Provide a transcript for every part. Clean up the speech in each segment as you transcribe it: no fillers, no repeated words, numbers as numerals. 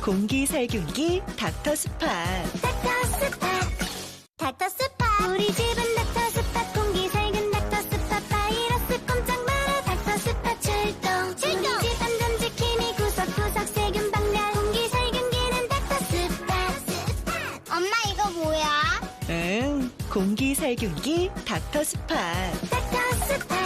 공기 살균기 닥터스팟. 닥터스팟 우리 집은 닥터스팟 공기 살균 닥터스팟 바이러스 꼼짝 마라 닥터스팟 출동 집 안전 지킴이 구석구석 세균 방면 공기 살균기는 닥터스팟. 엄마 이거 뭐야? 응, 공기 살균기 닥터스팟. 닥터스팟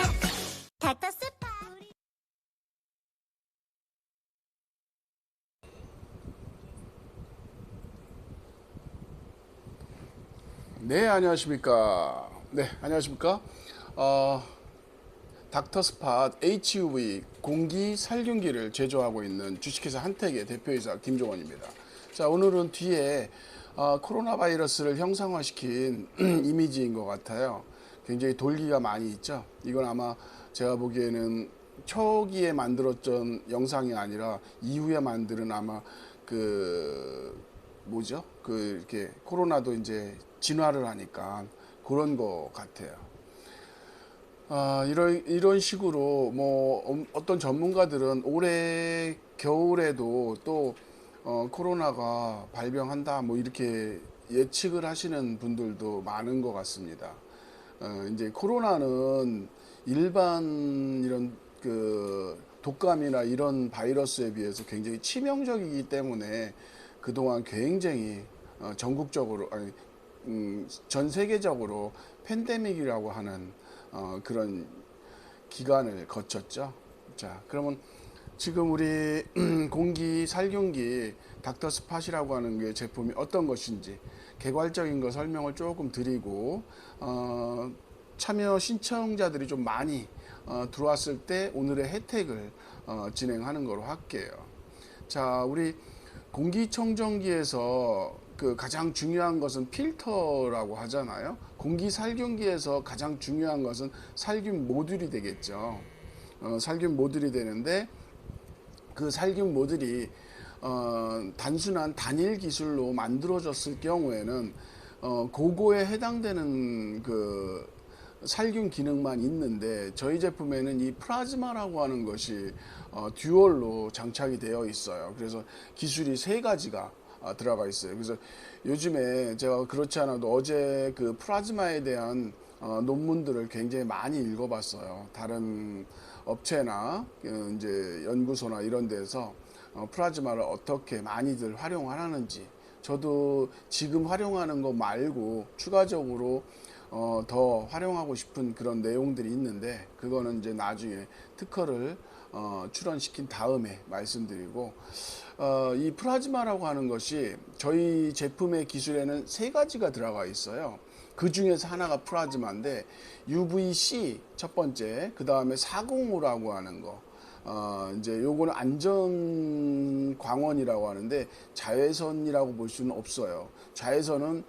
네, 안녕하십니까. 닥터스팟 HUV 공기 살균기를 제조하고 있는 주식회사 한택의 대표이사 김종원입니다. 자, 오늘은 뒤에 코로나 바이러스를 형상화시킨 이미지인 것 같아요. 굉장히 돌기가 많이 있죠. 이건 아마 제가 보기에는 초기에 만들었던 영상이 아니라 이후에 만드는 아마 이렇게 코로나도 이제 진화를 하니까 그런 것 같아요. 이런 식으로 어떤 전문가들은 올해 겨울에도 또 코로나가 발병한다 이렇게 예측을 하시는 분들도 많은 것 같습니다. 이제 코로나는 일반 이런 독감이나 이런 바이러스에 비해서 굉장히 치명적이기 때문에 그동안 굉장히 전국적으로 전 세계적으로 팬데믹이라고 하는 그런 기간을 거쳤죠. 자, 그러면 지금 우리 공기 살균기 닥터스팟이라고 하는 게 제품이 어떤 것인지 개괄적인 거 설명을 조금 드리고 참여 신청자들이 좀 많이 들어왔을 때 오늘의 혜택을 진행하는 거로 할게요. 자, 우리 공기청정기에서 가장 중요한 것은 필터라고 하잖아요. 공기 살균기에서 가장 중요한 것은 살균 모듈이 되겠죠. 살균 모듈이 되는데 그 살균 모듈이 단순한 단일 기술로 만들어졌을 경우에는 그거에 해당되는 살균 기능만 있는데 저희 제품에는 이 플라즈마라고 하는 것이 듀얼로 장착이 되어 있어요. 그래서 기술이 3가지가 들어가 있어요. 그래서 요즘에 제가 그렇지 않아도 어제 플라즈마에 대한 논문들을 굉장히 많이 읽어봤어요. 다른 업체나 이제 연구소나 이런 데서 플라즈마를 어떻게 많이들 활용하는지 저도 지금 활용하는 거 말고 추가적으로 더 활용하고 싶은 그런 내용들이 있는데 그거는 이제 나중에 특허를 출원시킨 다음에 말씀드리고 이 플라즈마라고 하는 것이 저희 제품의 기술에는 3가지가 들어가 있어요. 그 중에서 하나가 플라즈마인데 UVC 첫 번째, 그 다음에 405라고 하는 거 이제 요거는 안전 광원이라고 하는데 자외선이라고 볼 수는 없어요. 자외선은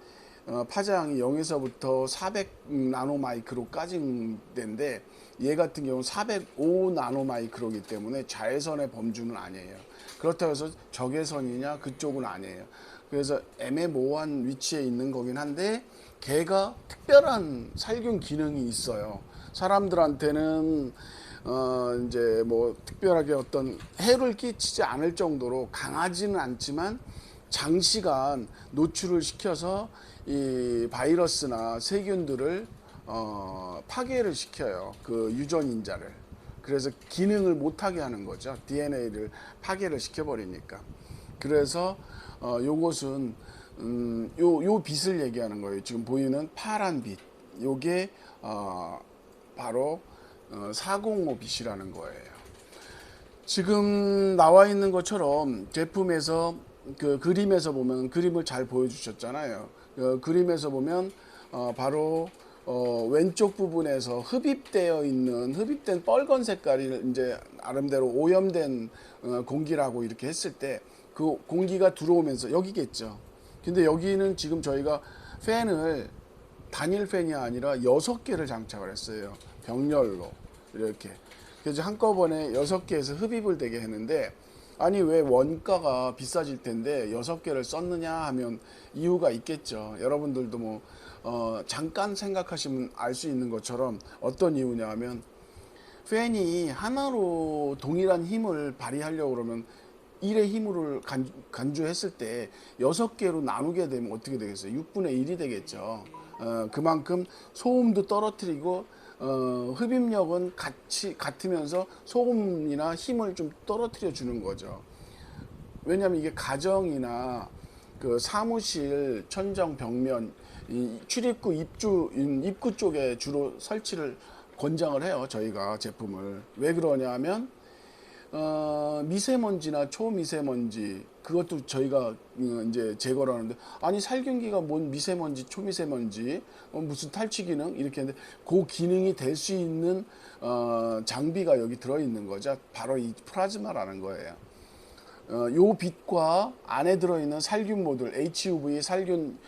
파장이 0에서부터 400 나노마이크로까지 된데 얘 같은 경우는 405 나노마이크로이기 때문에 자외선의 범주는 아니에요. 그렇다고 해서 적외선이냐 그쪽은 아니에요. 그래서 애매모호한 위치에 있는 거긴 한데 걔가 특별한 살균 기능이 있어요. 사람들한테는 이제 특별하게 어떤 해를 끼치지 않을 정도로 강하지는 않지만 장시간 노출을 시켜서 이 바이러스나 세균들을 파괴를 시켜요. 그 유전인자를. 그래서 기능을 못하게 하는 거죠. DNA를 파괴를 시켜버리니까. 그래서 요것은 요 빛을 얘기하는 거예요. 지금 보이는 파란 빛. 요게 바로 405 빛이라는 거예요. 지금 나와 있는 것처럼 제품에서 그림에서 보면 그림을 잘 보여주셨잖아요. 그림에서 보면 바로 왼쪽 부분에서 흡입된 빨간 색깔이 이제 나름대로 오염된 공기라고 이렇게 했을 때 그 공기가 들어오면서 여기겠죠. 근데 여기는 지금 저희가 팬을 단일 팬이 아니라 6개를 장착을 했어요. 병렬로 이렇게. 그래서 한꺼번에 6개에서 흡입을 되게 했는데 아니 왜 원가가 비싸질 텐데 6개를 썼느냐 하면 이유가 있겠죠. 여러분들도 잠깐 생각하시면 알 수 있는 것처럼 어떤 이유냐 하면 팬이 하나로 동일한 힘을 발휘하려고 그러면 1의 힘으로 간주했을 때 6개로 나누게 되면 어떻게 되겠어요? 6분의 1이 되겠죠. 그만큼 소음도 떨어뜨리고 흡입력은 같으면서 소음이나 힘을 좀 떨어뜨려 주는 거죠. 왜냐하면 이게 가정이나 그 사무실 천정 벽면 이 출입구 입구 쪽에 주로 설치를 권장을 해요. 저희가 제품을 왜 그러냐면 미세먼지나 초미세먼지 그것도 저희가 이제 제거를 하는데 아니 살균기가 뭔 미세먼지 초미세먼지 무슨 탈취 기능 이렇게 했는데 그 기능이 될 수 있는 장비가 여기 들어 있는 거죠. 바로 이 플라즈마라는 거예요. 요 빛과 안에 들어있는 살균모들 HUV 살균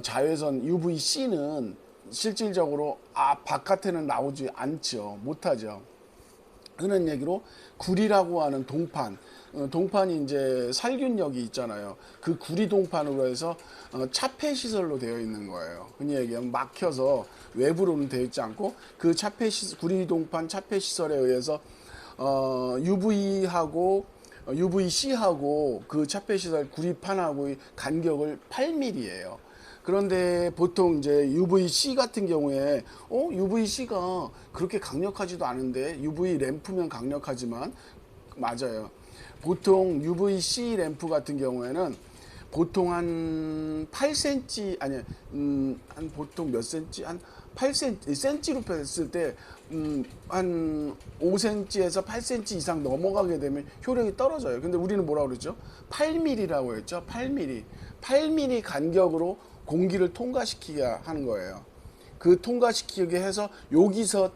자외선 UVC는 실질적으로 바깥에는 나오지 않죠. 못하죠. 하는 얘기로 구리라고 하는 동판, 동판이 이제 살균력이 있잖아요. 그 구리 동판으로 해서 차폐 시설로 되어 있는 거예요. 흔히 얘기하면 막혀서 외부로는 되어 있지 않고 그 구리 동판 차폐 시설에 의해서 UVC하고 그 차폐 시설 구리판하고의 간격을 8mm예요. 그런데 보통 이제 UVC 같은 경우에 UVC가 그렇게 강력하지도 않은데 UV 램프면 강력하지만 맞아요. 보통 UVC 램프 같은 경우에는 보통 한 8cm 아니 한 보통 몇 cm 한 8cm cm로 뺐을 때 한 5cm에서 8cm 이상 넘어가게 되면 효력이 떨어져요. 근데 우리는 뭐라 그러죠? 8mm라고 했죠. 8mm 간격으로 공기를 통과시키게 하는 거예요. 그 통과시키게 해서 여기서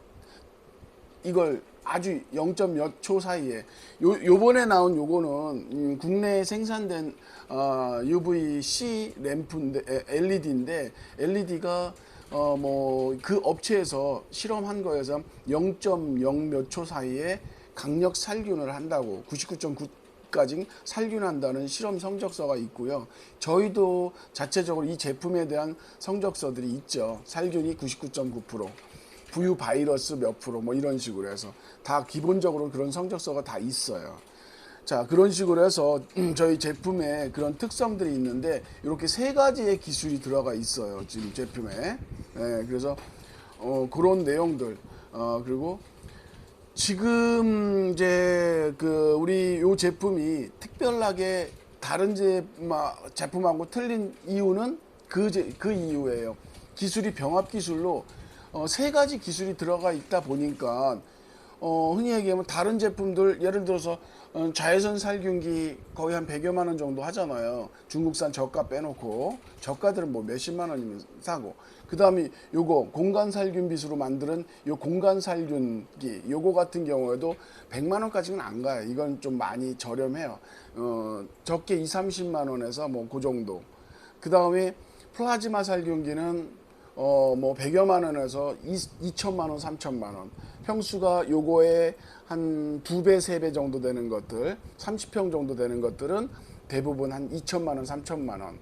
이걸 아주 0점 몇 초 사이에 요번에 나온 요거는 국내에 생산된 UVC 램프인데 LED인데 LED가 뭐 그 업체에서 실험한 거에서 0.0 몇 초 사이에 강력 살균을 한다고 99.9까지 살균한다는 실험 성적서가 있고요. 저희도 자체적으로 이 제품에 대한 성적서들이 있죠. 살균이 99.9%, 부유 바이러스 몇 프로 뭐 이런 식으로 해서 다 기본적으로 그런 성적서가 다 있어요. 자, 그런 식으로 해서 저희 제품에 그런 특성들이 있는데 이렇게 3가지의 기술이 들어가 있어요. 지금 제품에. 그래서 그런 내용들 그리고 지금 이제 그 우리 요 제품이 특별하게 다른 제품하고 틀린 이유는 그 이유예요. 기술이 병합 기술로 3가지 기술이 들어가 있다 보니까 흔히 얘기하면 다른 제품들 예를 들어서 자외선 살균기 거의 한 100여만 원 정도 하잖아요. 중국산 저가 빼놓고 저가들은 뭐 몇십만 원이면 사고 그 다음에 요거 공간 살균빗으로 만드는 요 공간 살균기 요거 같은 경우에도 100만 원까지는 안 가요. 이건 좀 많이 저렴해요. 적게 2~30만 원에서 뭐 그 정도. 그 다음에 플라즈마 살균기는 뭐 100여만 원에서 2천만 원, 3천만 원. 평수가 요거에 한 2배, 3배 정도 되는 것들, 30평 정도 되는 것들은 대부분 한 2천만 원, 3천만 원.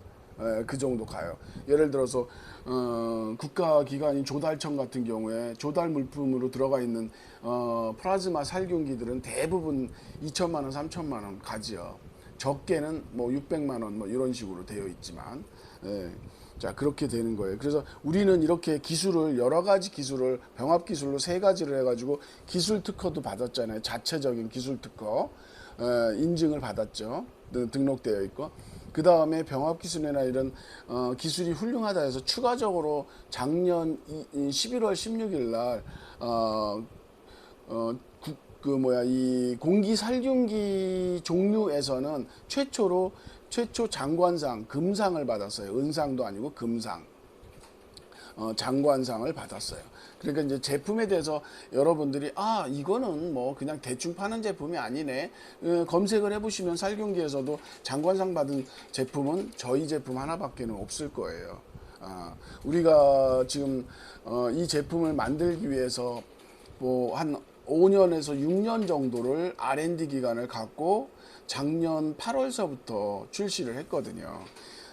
그 정도 가요. 예를 들어서 국가기관인 조달청 같은 경우에 조달 물품으로 들어가 있는 플라즈마 살균기들은 대부분 2천만 원, 3천만 원 가지요. 적게는 뭐 600만 원 뭐 이런 식으로 되어 있지만 자 그렇게 되는 거예요. 그래서 우리는 이렇게 기술을 여러 가지 기술을 병합 기술로 3가지를 해가지고 기술 특허도 받았잖아요. 자체적인 기술 특허 인증을 받았죠. 등록되어 있고 그 다음에 병합 기술이나 이런 기술이 훌륭하다 해서 추가적으로 작년 11월 16일 날 이 공기 살균기 종류에서는 최초 장관상 금상을 받았어요. 은상도 아니고 금상. 장관상을 받았어요. 그러니까 이제 제품에 대해서 여러분들이 이거는 뭐 그냥 대충 파는 제품이 아니네. 검색을 해보시면 살균기에서도 장관상 받은 제품은 저희 제품 하나밖에는 없을 거예요. 우리가 지금 이 제품을 만들기 위해서 뭐 한 5년에서 6년 정도를 R&D 기간을 갖고 작년 8월서부터 출시를 했거든요.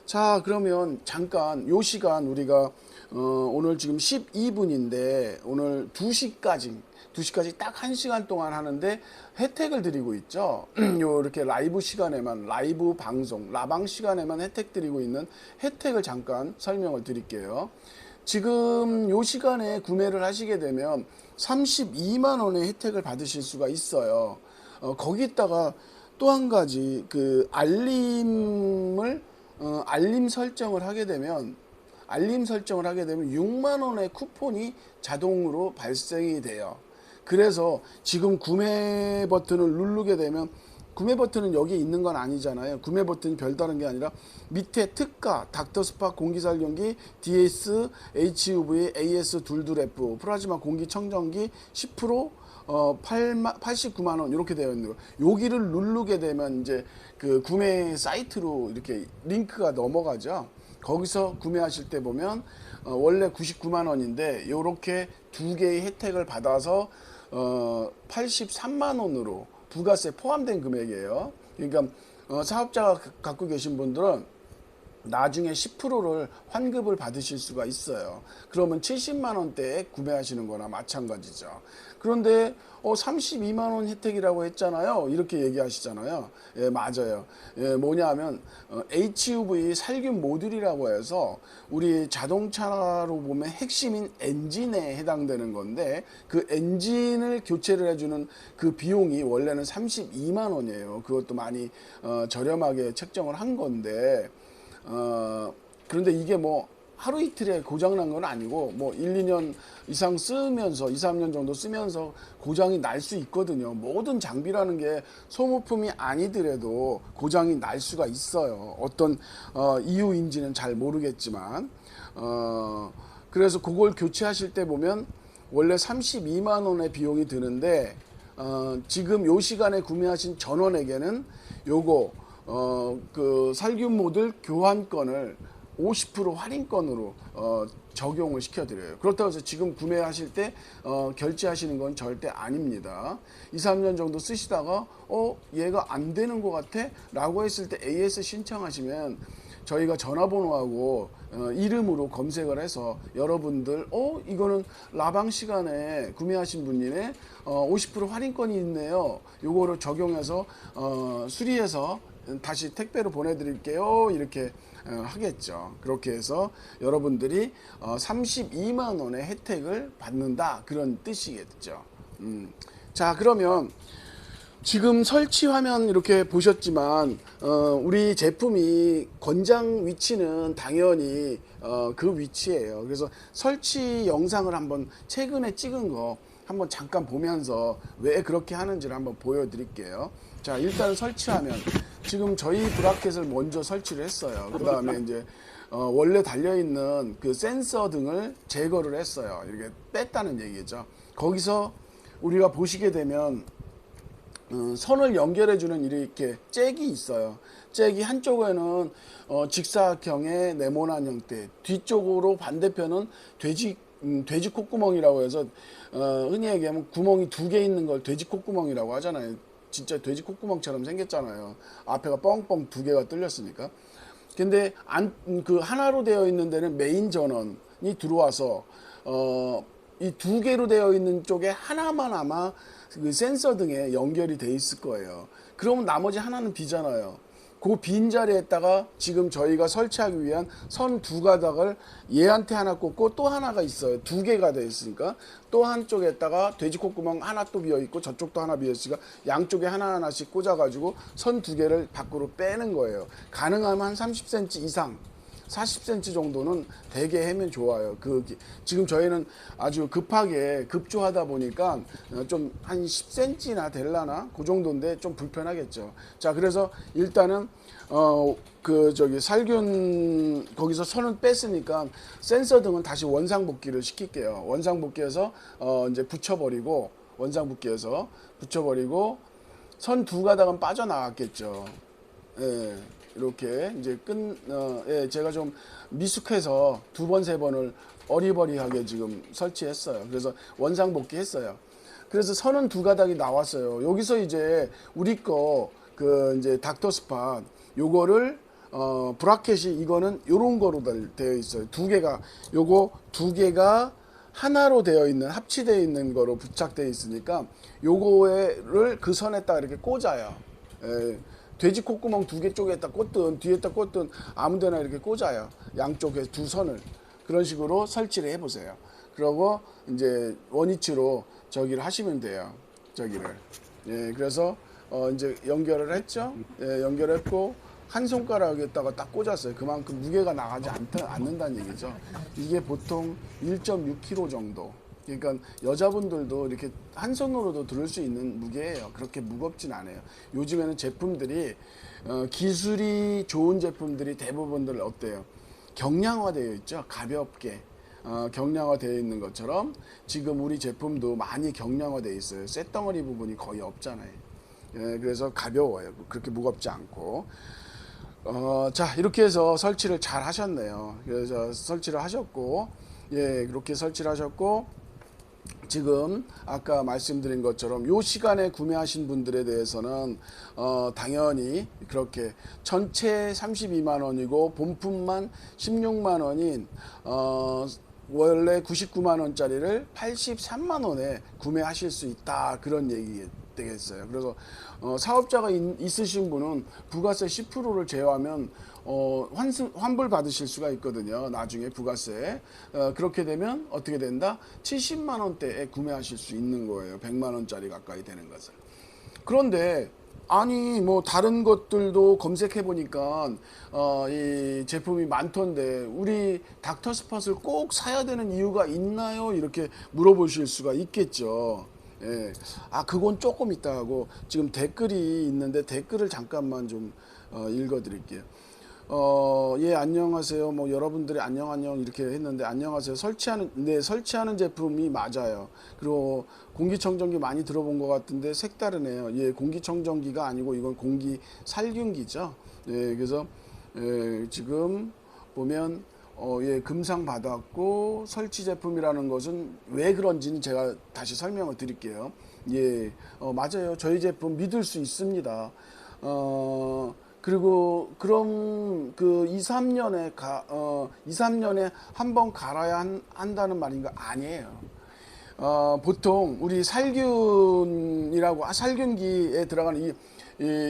자, 그러면 잠깐 요 시간 우리가 오늘 지금 12분인데 오늘 2시까지 2시까지 딱 1시간 동안 하는데 혜택을 드리고 있죠. 요 이렇게 라이브 시간에만, 라이브 방송, 라방 시간에만 혜택 드리고 있는 혜택을 잠깐 설명을 드릴게요. 지금 요 시간에 구매를 하시게 되면 32만 원의 혜택을 받으실 수가 있어요. 거기다가 또 한 가지 그 알림 설정을 하게 되면 6만 원의 쿠폰이 자동으로 발생이 돼요. 그래서 지금 구매 버튼을 누르게 되면 구매 버튼은 여기 있는 건 아니잖아요. 구매 버튼이 별다른 게 아니라 밑에 특가, 닥터스파 공기살균기, DS, HUV, AS22F, 플라즈마 공기청정기 10%, 89만 원 이렇게 되어 있는 거. 여기를 누르게 되면 이제 그 구매 사이트로 이렇게 링크가 넘어가죠. 거기서 구매하실 때 보면 원래 99만 원인데 이렇게 두 개의 혜택을 받아서 83만 원으로 부가세 포함된 금액이에요. 그러니까 사업자가 갖고 계신 분들은 나중에 10%를 환급을 받으실 수가 있어요. 그러면 70만 원대에 구매하시는 거나 마찬가지죠. 그런데 32만 원 혜택이라고 했잖아요. 이렇게 얘기하시잖아요. 예, 맞아요. 예, 뭐냐면 HUV 살균 모듈이라고 해서 우리 자동차로 보면 핵심인 엔진에 해당되는 건데 그 엔진을 교체를 해주는 그 비용이 원래는 32만 원이에요. 그것도 많이 저렴하게 책정을 한 건데 그런데 이게 뭐 하루 이틀에 고장난 건 아니고 뭐 1, 2년 이상 쓰면서 2, 3년 정도 쓰면서 고장이 날 수 있거든요. 모든 장비라는 게 소모품이 아니더라도 고장이 날 수가 있어요. 어떤 이유인지는 잘 모르겠지만 그래서 그걸 교체하실 때 보면 원래 32만 원의 비용이 드는데 지금 요 시간에 구매하신 전원에게는 요거 그 살균 모듈 교환권을 50% 할인권으로 적용을 시켜드려요. 그렇다고 해서 지금 구매하실 때 결제하시는 건 절대 아닙니다. 2, 3년 정도 쓰시다가 얘가 안 되는 것 같아? 라고 했을 때 AS 신청하시면 저희가 전화번호하고 이름으로 검색을 해서 여러분들 이거는 라방 시간에 구매하신 분이네 50% 할인권이 있네요. 요거를 적용해서 수리해서 다시 택배로 보내드릴게요. 이렇게 하겠죠. 그렇게 해서 여러분들이 32만 원의 혜택을 받는다 그런 뜻이겠죠. 자, 그러면 지금 설치 화면 이렇게 보셨지만 우리 제품이 권장 위치는 당연히 그 위치예요. 그래서 설치 영상을 한번 최근에 찍은 거 한번 잠깐 보면서 왜 그렇게 하는지를 한번 보여드릴게요. 자, 일단 설치하면 지금 저희 브라켓을 먼저 설치를 했어요. 그 다음에 이제 원래 달려있는 그 센서 등을 제거를 했어요. 이렇게 뺐다는 얘기죠. 거기서 우리가 보시게 되면 선을 연결해주는 이렇게 잭이 있어요. 잭이 한쪽에는 직사각형의 네모난 형태, 뒤쪽으로 반대편은 돼지 콧구멍이라고 해서 흔히 얘기하면 구멍이 두 개 있는 걸 돼지 콧구멍이라고 하잖아요. 진짜 돼지 콧구멍처럼 생겼잖아요. 앞에가 뻥뻥 두 개가 뚫렸으니까. 근데 그 하나로 되어 있는 데는 메인 전원이 들어와서 이 두 개로 되어 있는 쪽에 하나만 아마 그 센서 등에 연결이 돼 있을 거예요. 그러면 나머지 하나는 비잖아요. 그 빈 자리에다가 지금 저희가 설치하기 위한 선 두 가닥을 얘한테 하나 꽂고 또 하나가 있어요. 두 개가 되어 있으니까 또 한쪽에다가 돼지 콧구멍 하나 또 비어 있고 저쪽도 하나 비어 있으니까 양쪽에 하나하나씩 꽂아가지고 선 두 개를 밖으로 빼는 거예요. 가능하면 한 30cm 이상 40cm 정도는 되게 하면 좋아요. 지금 저희는 아주 급하게 급조하다 보니까 좀 한 10cm나 될라나 그 정도인데 좀 불편하겠죠. 자, 그래서 일단은 살균 거기서 선을 뺐으니까 센서 등은 다시 원상복귀를 시킬게요. 원상복귀해서 이제 붙여버리고 원상복귀해서 붙여버리고 선 두 가닥은 빠져나갔겠죠. 예. 이렇게 이제 제가 좀 미숙해서 두 번, 세 번을 어리버리하게 지금 설치했어요. 그래서 원상복귀 했어요. 그래서 선은 두 가닥이 나왔어요. 여기서 이제 우리 거 이제 닥터스팟 요거를 브라켓이 이거는 요런 거로 되어 있어요. 두 개가 요거 두 개가 하나로 되어 있는 합치되어 있는 거로 부착되어 있으니까 요거를 그 선에다가 이렇게 꽂아요. 예, 돼지 콧구멍 2개 쪽에다 꽂든 뒤에다 꽂든 아무데나 이렇게 꽂아요. 양쪽에 2선을 그런 식으로 설치를 해보세요. 그러고 이제 원위치로 저기를 하시면 돼요. 저기를. 예, 그래서 이제 연결을 했죠. 예, 연결했고 한 손가락에다가 딱 꽂았어요. 그만큼 무게가 나가지 않는다는 얘기죠. 이게 보통 1.6kg 정도. 그러니까 여자분들도 이렇게 한 손으로도 들을 수 있는 무게예요. 그렇게 무겁진 않아요. 요즘에는 제품들이 기술이 좋은 제품들이 대부분들 어때요? 경량화되어 있죠. 가볍게 경량화되어 있는 것처럼 지금 우리 제품도 많이 경량화되어 있어요. 쇳덩어리 부분이 거의 없잖아요. 예, 그래서 가벼워요. 그렇게 무겁지 않고. 자, 이렇게 해서 설치를 잘 하셨네요. 그래서 설치를 하셨고, 예, 그렇게 설치를 하셨고, 지금 아까 말씀드린 것처럼 요 시간에 구매하신 분들에 대해서는 당연히 그렇게 전체 32만 원이고 본품만 16만 원인 원래 99만 원짜리를 83만 원에 구매하실 수 있다, 그런 얘기 되겠어요. 그래서 사업자가 있으신 분은 부가세 10%를 제외하면 환불 받으실 수가 있거든요. 나중에 부가세. 그렇게 되면 어떻게 된다? 70만 원대에 구매하실 수 있는 거예요. 100만 원짜리 가까이 되는 것을. 그런데 아니 뭐 다른 것들도 검색해 보니까 이 제품이 많던데 우리 닥터스팟을 꼭 사야 되는 이유가 있나요? 이렇게 물어보실 수가 있겠죠. 예. 아, 그건 조금 있다 하고 지금 댓글이 있는데 댓글을 잠깐만 좀 읽어 드릴게요. 예, 안녕하세요. 뭐 여러분들이 안녕 이렇게 했는데 안녕하세요. 설치하는 제품이 맞아요. 그리고 공기청정기 많이 들어본 것 같은데 색다르네요. 예, 공기청정기가 아니고 이건 공기 살균기죠. 예, 그래서 예, 지금 보면 예, 금상 받았고 설치 제품이라는 것은 왜 그런지는 제가 다시 설명을 드릴게요. 예, 맞아요. 저희 제품 믿을 수 있습니다. 그리고 그럼 그 2, 3년에 2, 3년에 한 번 갈아야 한다는 말인가? 아니에요. 보통 우리 살균기에 들어가는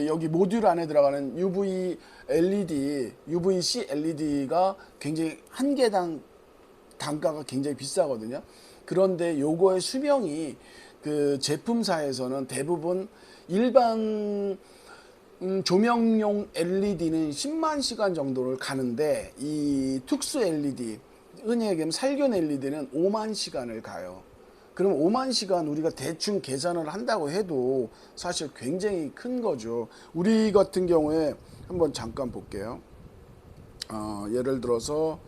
여기 모듈 안에 들어가는 UVC LED가 굉장히 한 개당 단가가 굉장히 비싸거든요. 그런데 요거의 수명이 그 제품사에서는 대부분 일반 조명용 LED는 10만 시간 정도를 가는데 이 특수 LED, 흔히 얘기하면 살균 LED는 5만 시간을 가요. 그럼 5만 시간 우리가 대충 계산을 한다고 해도 사실 굉장히 큰 거죠. 우리 같은 경우에 한번 잠깐 볼게요. 예를 들어서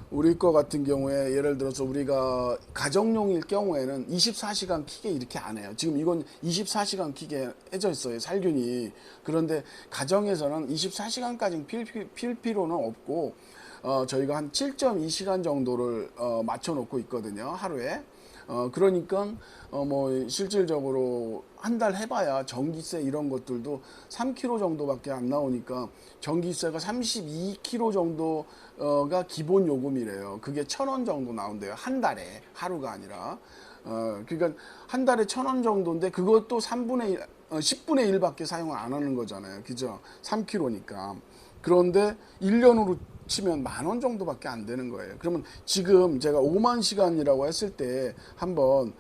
우리 거 같은 경우에 예를 들어서 우리가 가정용일 경우에는 24시간 키게 이렇게 안 해요. 지금 이건 24시간 키게 해져 있어요, 살균이. 그런데 가정에서는 24시간까지 필 필요는 없고 저희가 한 7.2시간 정도를 맞춰 놓고 있거든요, 하루에. 그러니까 뭐 실질적으로 한 달 해봐야 전기세 이런 것들도 3kg 정도밖에 안 나오니까 전기세가 32kg 정도가 기본 요금이래요. 그게 1,000원 정도 나온대요. 한 달에, 하루가 아니라. 그러니까 한 달에 1,000원 정도인데 그것도 10분의 1밖에 사용을 안 하는 거잖아요. 그죠? 3kg니까. 그런데 1년으로 치면 10,000원 정도밖에 안 되는 거예요. 그러면 지금 제가 5만 시간이라고 했을 때 한번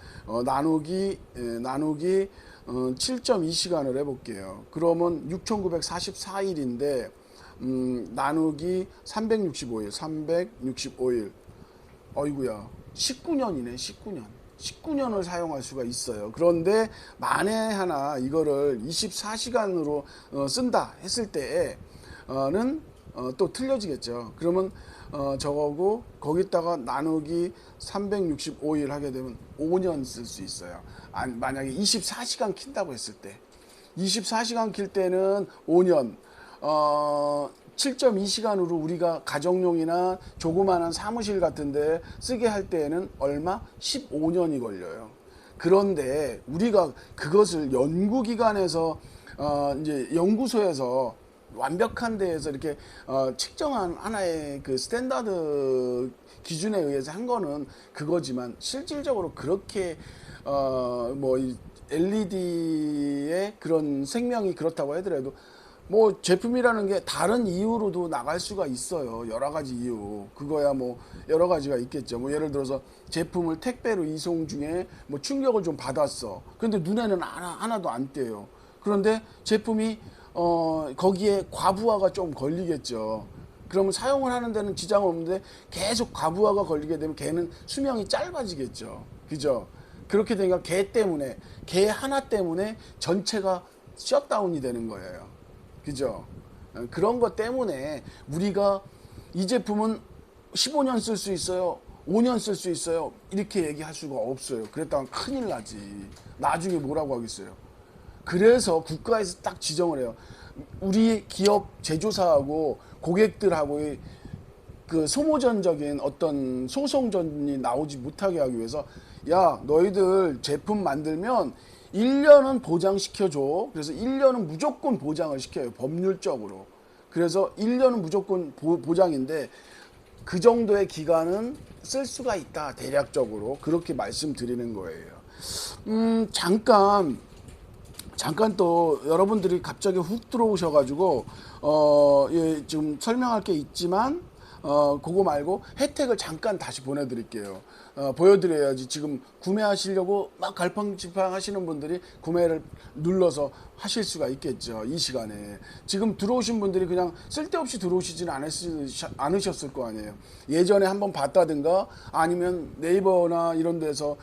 나누기 7.2시간을 해볼게요. 그러면 6,944일인데 나누기 365일. 어이구야, 19년이네. 19년을 사용할 수가 있어요. 그런데 만에 하나 이거를 24시간으로 쓴다 했을 때에는 또 틀려지겠죠. 그러면 저거고 거기다가 나누기 365일 하게 되면 5년 쓸 수 있어요. 만약에 24시간 킨다고 했을 때 24시간 킬 때는 5년 7.2시간으로 우리가 가정용이나 조그마한 사무실 같은데 쓰게 할 때에는 얼마? 15년이 걸려요. 그런데 우리가 그것을 연구기관에서 이제 연구소에서 완벽한 데에서 이렇게 측정한 하나의 그 스탠다드 기준에 의해서 한 거는 그거지만 실질적으로 그렇게 뭐 LED의 그런 생명이 그렇다고 하더라도 뭐 제품이라는 게 다른 이유로도 나갈 수가 있어요. 여러 가지 이유. 그거야 뭐 여러 가지가 있겠죠. 뭐 예를 들어서 제품을 택배로 이송 중에 뭐 충격을 좀 받았어. 근데 눈에는 하나도 안 띄어요. 그런데 제품이 거기에 과부하가 좀 걸리겠죠. 그러면 사용을 하는 데는 지장은 없는데 계속 과부하가 걸리게 되면 걔는 수명이 짧아지겠죠. 그죠? 그렇게 되니까 걔 하나 때문에 전체가 셧다운이 되는 거예요. 그죠? 그런 것 때문에 우리가 이 제품은 15년 쓸 수 있어요. 5년 쓸 수 있어요. 이렇게 얘기할 수가 없어요. 그랬다면 큰일 나지. 나중에 뭐라고 하겠어요. 그래서 국가에서 딱 지정을 해요. 우리 기업 제조사하고 고객들하고의 그 소모전적인 어떤 소송전이 나오지 못하게 하기 위해서 야, 너희들 제품 만들면 1년은 보장시켜줘. 그래서 1년은 무조건 보장을 시켜요. 법률적으로. 그래서 1년은 무조건 보장인데 그 정도의 기간은 쓸 수가 있다. 대략적으로. 그렇게 말씀드리는 거예요. 잠깐 또 여러분들이 갑자기 훅 들어오셔가지고 예, 좀 설명할 게 있지만 그거 말고 혜택을 잠깐 다시 보내드릴게요. 보여드려야지. 지금 구매하시려고 막 갈팡질팡 하시는 분들이 구매를 눌러서 하실 수가 있겠죠. 이 시간에. 지금 들어오신 분들이 그냥 쓸데없이 들어오시지는 않으셨을 거 아니에요. 예전에 한번 봤다든가 아니면 네이버나 이런 데서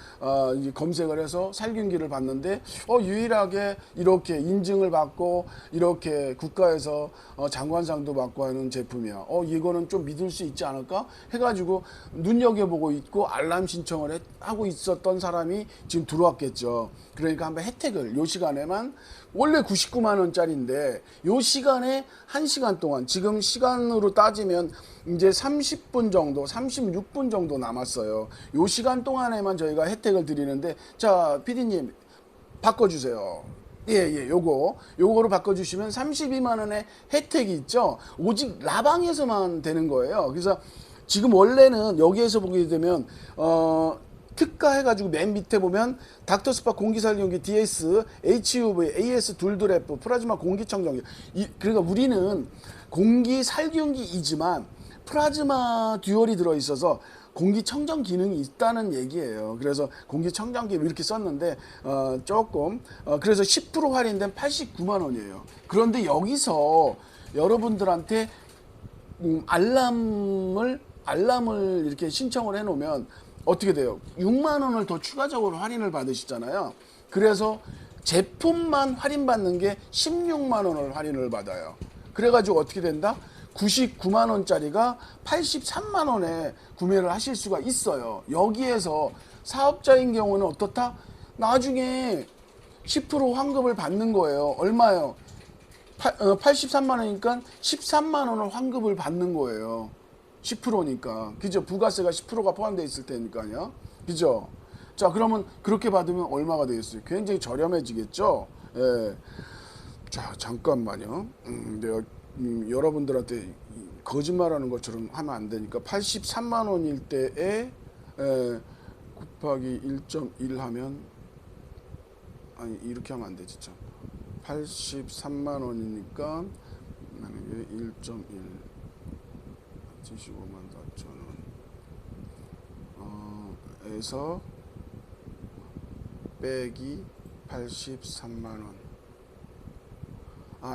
이제 검색을 해서 살균기를 봤는데 유일하게 이렇게 인증을 받고 이렇게 국가에서 장관상도 받고 하는 제품이야. 이거는 좀 믿을 수 있지 않을까 해가지고 눈여겨보고 있고 알람 신청을 하고 있었던 사람이 지금 들어왔겠죠. 그러니까 한번 혜택을 요 시간에만, 원래 99만 원짜리인데 요 시간에 1시간 동안, 지금 시간으로 따지면 이제 30분 정도 36분 정도 남았어요. 요 시간 동안에만 저희가 혜택을 드리는데, 자 PD님 바꿔주세요. 예, 요거로 바꿔주시면 32만 원의 혜택이 있죠. 오직 라방에서만 되는 거예요. 그래서 지금 원래는 여기에서 보게 되면 특가 해가지고 맨 밑에 보면 닥터스파 공기살균기 DS, HUV, AS 둘둘F, 플라즈마 공기청정기. 그러니까 우리는 공기살균기이지만 플라즈마 듀얼이 들어있어서 공기청정 기능이 있다는 얘기예요. 그래서 공기청정기 이렇게 썼는데 조금 그래서 10% 할인된 89만 원이에요. 그런데 여기서 여러분들한테 알람을 이렇게 신청을 해놓으면 어떻게 돼요? 6만 원을 더 추가적으로 할인을 받으시잖아요. 그래서 제품만 할인받는 게 16만 원을 할인을 받아요. 그래가지고 어떻게 된다? 99만 원짜리가 83만 원에 구매를 하실 수가 있어요. 여기에서 사업자인 경우는 어떻다? 나중에 10% 환급을 받는 거예요. 얼마요? 83만 원이니까 13만 원을 환급을 받는 거예요. 10%니까. 그죠? 부가세가 10%가 포함되어 있을 테니까요. 그죠? 자, 그러면 그렇게 받으면 얼마가 되겠어요? 굉장히 저렴해지겠죠? 예. 자, 잠깐만요. 내가 여러분들한테 거짓말하는 것처럼 하면 안 되니까 83만 원일 때에 곱하기 1.1 하면, 아니 이렇게 하면 안 되지 참. 83만 원이니까 이게 1.1 75만 4천 원 에서 빼기 83만 원.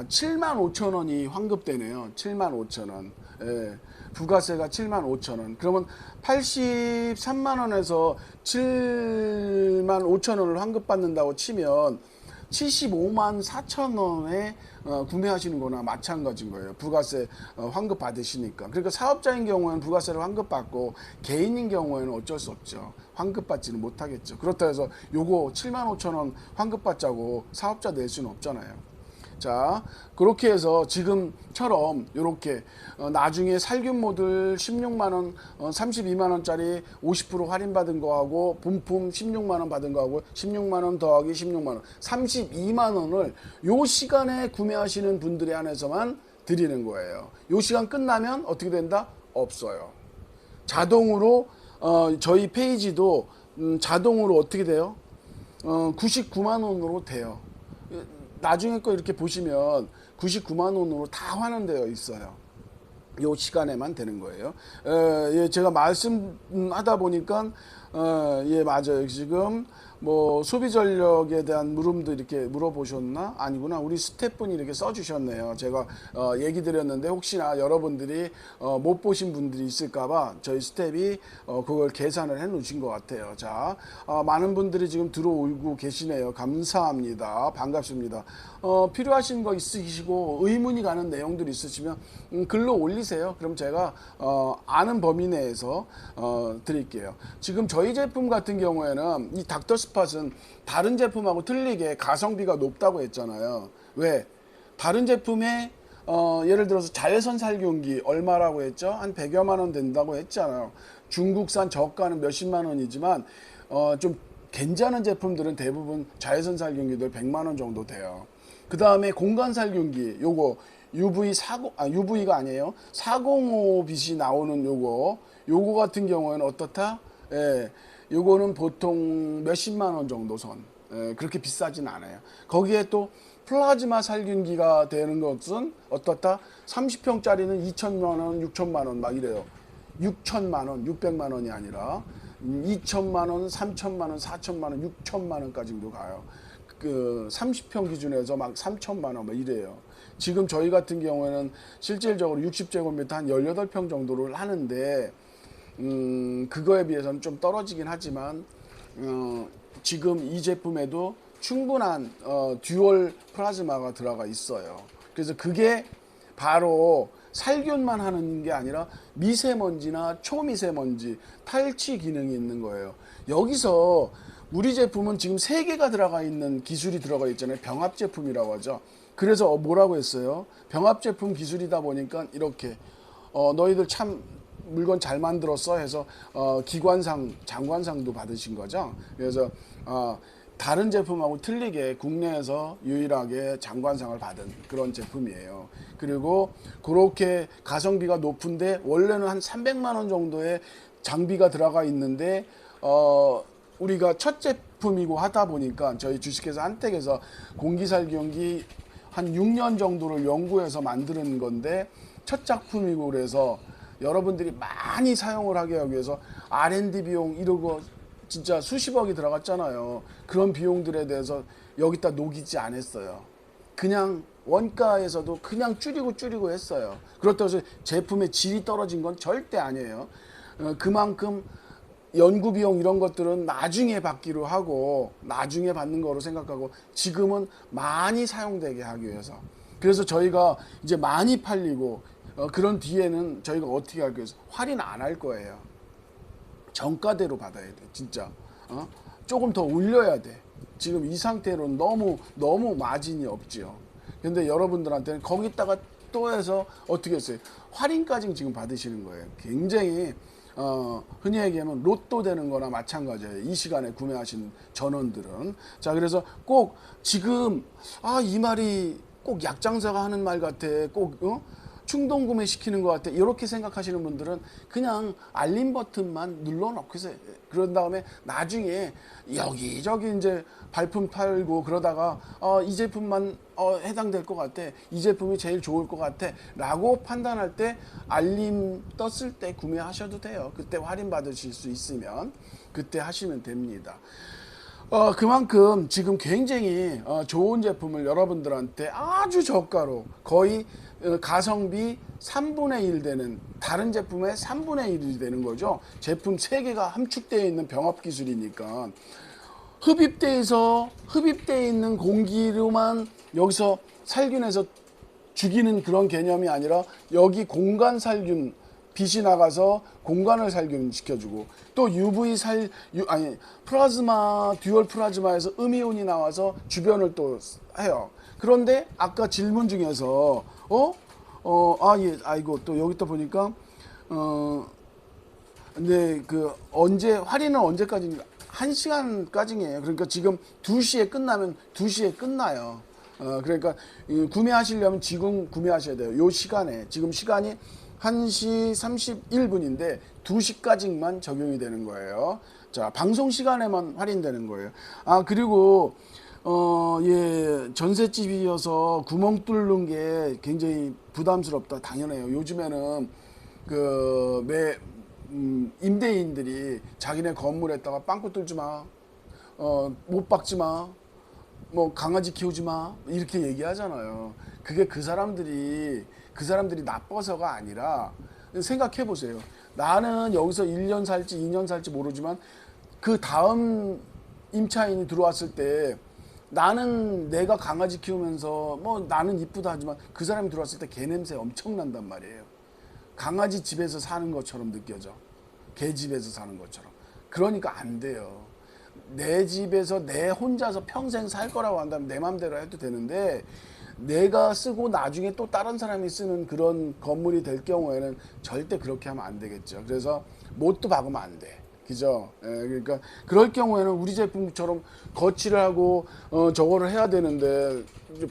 7만 5천 원이 환급되네요. 7만 5천 원. 예, 부가세가 7만 5천 원. 그러면 83만 원에서 7만 5천 원을 환급받는다고 치면 75만 4천 원에 구매하시는 거나 마찬가지인 거예요. 부가세 환급 받으시니까. 그러니까 사업자인 경우에는 부가세를 환급받고 개인인 경우에는 어쩔 수 없죠. 환급받지는 못하겠죠. 그렇다 해서 요거 7만 5천 원 환급받자고 사업자 낼 수는 없잖아요. 자, 그렇게 해서 지금처럼 이렇게 나중에 살균 모듈 16만 원, 32만 원짜리 50% 할인받은 거하고 본품 16만 원 받은 거하고 16만 원 더하기 16만 원, 32만 원을 요 시간에 구매하시는 분들에 한해서만 드리는 거예요. 요 시간 끝나면 어떻게 된다? 없어요. 자동으로 저희 페이지도 자동으로 어떻게 돼요? 99만 원으로 돼요. 나중에 거 이렇게 보시면 99만 원으로 다 환원되어 있어요. 요 시간에만 되는 거예요. 예, 제가 말씀하다 보니까 예, 맞아요. 지금 뭐 소비 전력에 대한 물음도 이렇게 물어보셨나? 아니구나. 우리 스태프분이 이렇게 써주셨네요. 제가 얘기 드렸는데 혹시나 여러분들이 못 보신 분들이 있을까봐 저희 스태프이 그걸 계산을 해 놓으신 것 같아요. 자, 많은 분들이 지금 들어오고 계시네요. 감사합니다. 반갑습니다. 필요하신 거 있으시고 의문이 가는 내용들이 있으시면 글로 올리세요. 그럼 제가 아는 범위 내에서 드릴게요. 지금 저희 제품 같은 경우에는 이 닥터스팟은 다른 제품하고 틀리게 가성비가 높다고 했잖아요. 왜? 다른 제품에 예를 들어서 자외선 살균기 얼마라고 했죠? 한 100여만 원 된다고 했잖아요. 중국산 저가는 몇십만 원이지만 좀 괜찮은 제품들은 대부분 자외선 살균기들 100만 원 정도 돼요. 그 다음에 공간 살균기 요거 UV가 아니에요. 405 빛이 나오는 요거 같은 경우에는 어떻다? 예, 요거는 보통 몇십만 원 정도 선. 예, 그렇게 비싸진 않아요. 거기에 또 플라즈마 살균기가 되는 것은 어떻다? 30평짜리는 2천만 원, 6천만 원 막 이래요. 6천만 원, 600만 원이 아니라 2천만 원, 3천만 원, 4천만 원, 6천만 원까지도 가요. 그 30평 기준에서 막 3천만 원 막 이래요. 지금 저희 같은 경우에는 실질적으로 60제곱미터 한 18평 정도를 하는데 그거에 비해서는 좀 떨어지긴 하지만 지금 이 제품에도 충분한 듀얼 플라즈마가 들어가 있어요. 그래서 그게 바로 살균만 하는 게 아니라 미세먼지나 초미세먼지 탈취 기능이 있는 거예요. 여기서 우리 제품은 지금 3개가 들어가 있는 기술이 들어가 있잖아요. 병합 제품이라고 하죠. 그래서 뭐라고 했어요? 병합 제품 기술이다 보니까 이렇게 너희들 참 물건 잘 만들었어 해서 기관상, 장관상도 받으신 거죠. 그래서 다른 제품하고 틀리게 국내에서 유일하게 장관상을 받은 그런 제품이에요. 그리고 그렇게 가성비가 높은데 원래는 한 300만 원 정도의 장비가 들어가 있는데 우리가 첫 제품이고 하다 보니까 저희 주식회사 한택에서 공기살균기 한 6년 정도를 연구해서 만드는 건데 첫 작품이고 그래서 여러분들이 많이 사용을 하게 하기 위해서 R&D 비용 이러고 진짜 수십억이 들어갔잖아요. 그런 비용들에 대해서 여기다 녹이지 않았어요. 그냥 원가에서도 그냥 줄이고 했어요. 그렇다고 해서 제품의 질이 떨어진 건 절대 아니에요. 그만큼 연구 비용 이런 것들은 나중에 받기로 하고 나중에 받는 거로 생각하고 지금은 많이 사용되게 하기 위해서. 그래서 저희가 이제 많이 팔리고 그런 뒤에는 저희가 어떻게 할 거예요? 할인 안 할 거예요. 정가대로 받아야 돼. 진짜 조금 더 올려야 돼. 지금 이 상태로는 너무 마진이 없지요. 근데 여러분들한테는 거기다가 또 해서 어떻게 했어요? 할인까지 지금 받으시는 거예요. 굉장히 흔히 얘기하면 로또 되는 거나 마찬가지예요. 이 시간에 구매하신 전원들은. 자, 그래서 꼭 지금 이 말이 꼭 약장사가 하는 말 같아. 꼭 충동 구매 시키는 것 같아. 이렇게 생각하시는 분들은 그냥 알림 버튼만 눌러놓고서 그런 다음에 나중에 여기저기 이제 발품 팔고 그러다가 이 제품만 해당될 것 같아. 이 제품이 제일 좋을 것 같아. 라고 판단할 때 알림 떴을 때 구매하셔도 돼요. 그때 할인 받으실 수 있으면 그때 하시면 됩니다. 그만큼 지금 굉장히 좋은 제품을 여러분들한테 아주 저가로 거의 가성비 3분의 1 되는 다른 제품의 3분의 1이 되는 거죠. 제품 3개가 함축되어 있는 병합 기술이니까 흡입되어 있는 공기로만 여기서 살균해서 죽이는 그런 개념이 아니라 여기 공간 살균 빛이 나가서 공간을 살균시켜주고 또 플라즈마 듀얼 플라즈마에서 음이온이 나와서 주변을 또 해요. 그런데 아까 질문 중에서 아이고 또 여기 또 보니까 근데 그 할인은 언제까지인가? 1시간까지예요. 그러니까 지금 2시에 끝나면 2시에 끝나요. 그러니까 구매하시려면 지금 구매하셔야 돼요. 요 시간에 지금 시간이 1시 31분인데 2시까지만 적용이 되는 거예요. 자, 방송 시간에만 할인되는 거예요. 아, 그리고 예, 전셋집이어서 구멍 뚫는 게 굉장히 부담스럽다. 당연해요. 요즘에는 임대인들이 자기네 건물에다가 빵꾸 뚫지 마, 못 박지 마, 뭐 강아지 키우지 마 이렇게 얘기하잖아요. 그게 그 사람들이 나빠서가 아니라 생각해 보세요. 나는 여기서 1년 살지 2년 살지 모르지만 그 다음 임차인이 들어왔을 때 나는 내가 강아지 키우면서 뭐 나는 이쁘다 하지만 그 사람이 들어왔을 때 개 냄새 엄청 난단 말이에요. 강아지 집에서 사는 것처럼 느껴져. 개 집에서 사는 것처럼. 그러니까 안 돼요. 내 집에서 내 혼자서 평생 살 거라고 한다면 내 맘대로 해도 되는데 내가 쓰고 나중에 또 다른 사람이 쓰는 그런 건물이 될 경우에는 절대 그렇게 하면 안 되겠죠. 그래서 못도 박으면 안 돼. 그죠? 예, 그러니까 그럴 경우에는 우리 제품처럼 거치를 하고 저거를 해야 되는데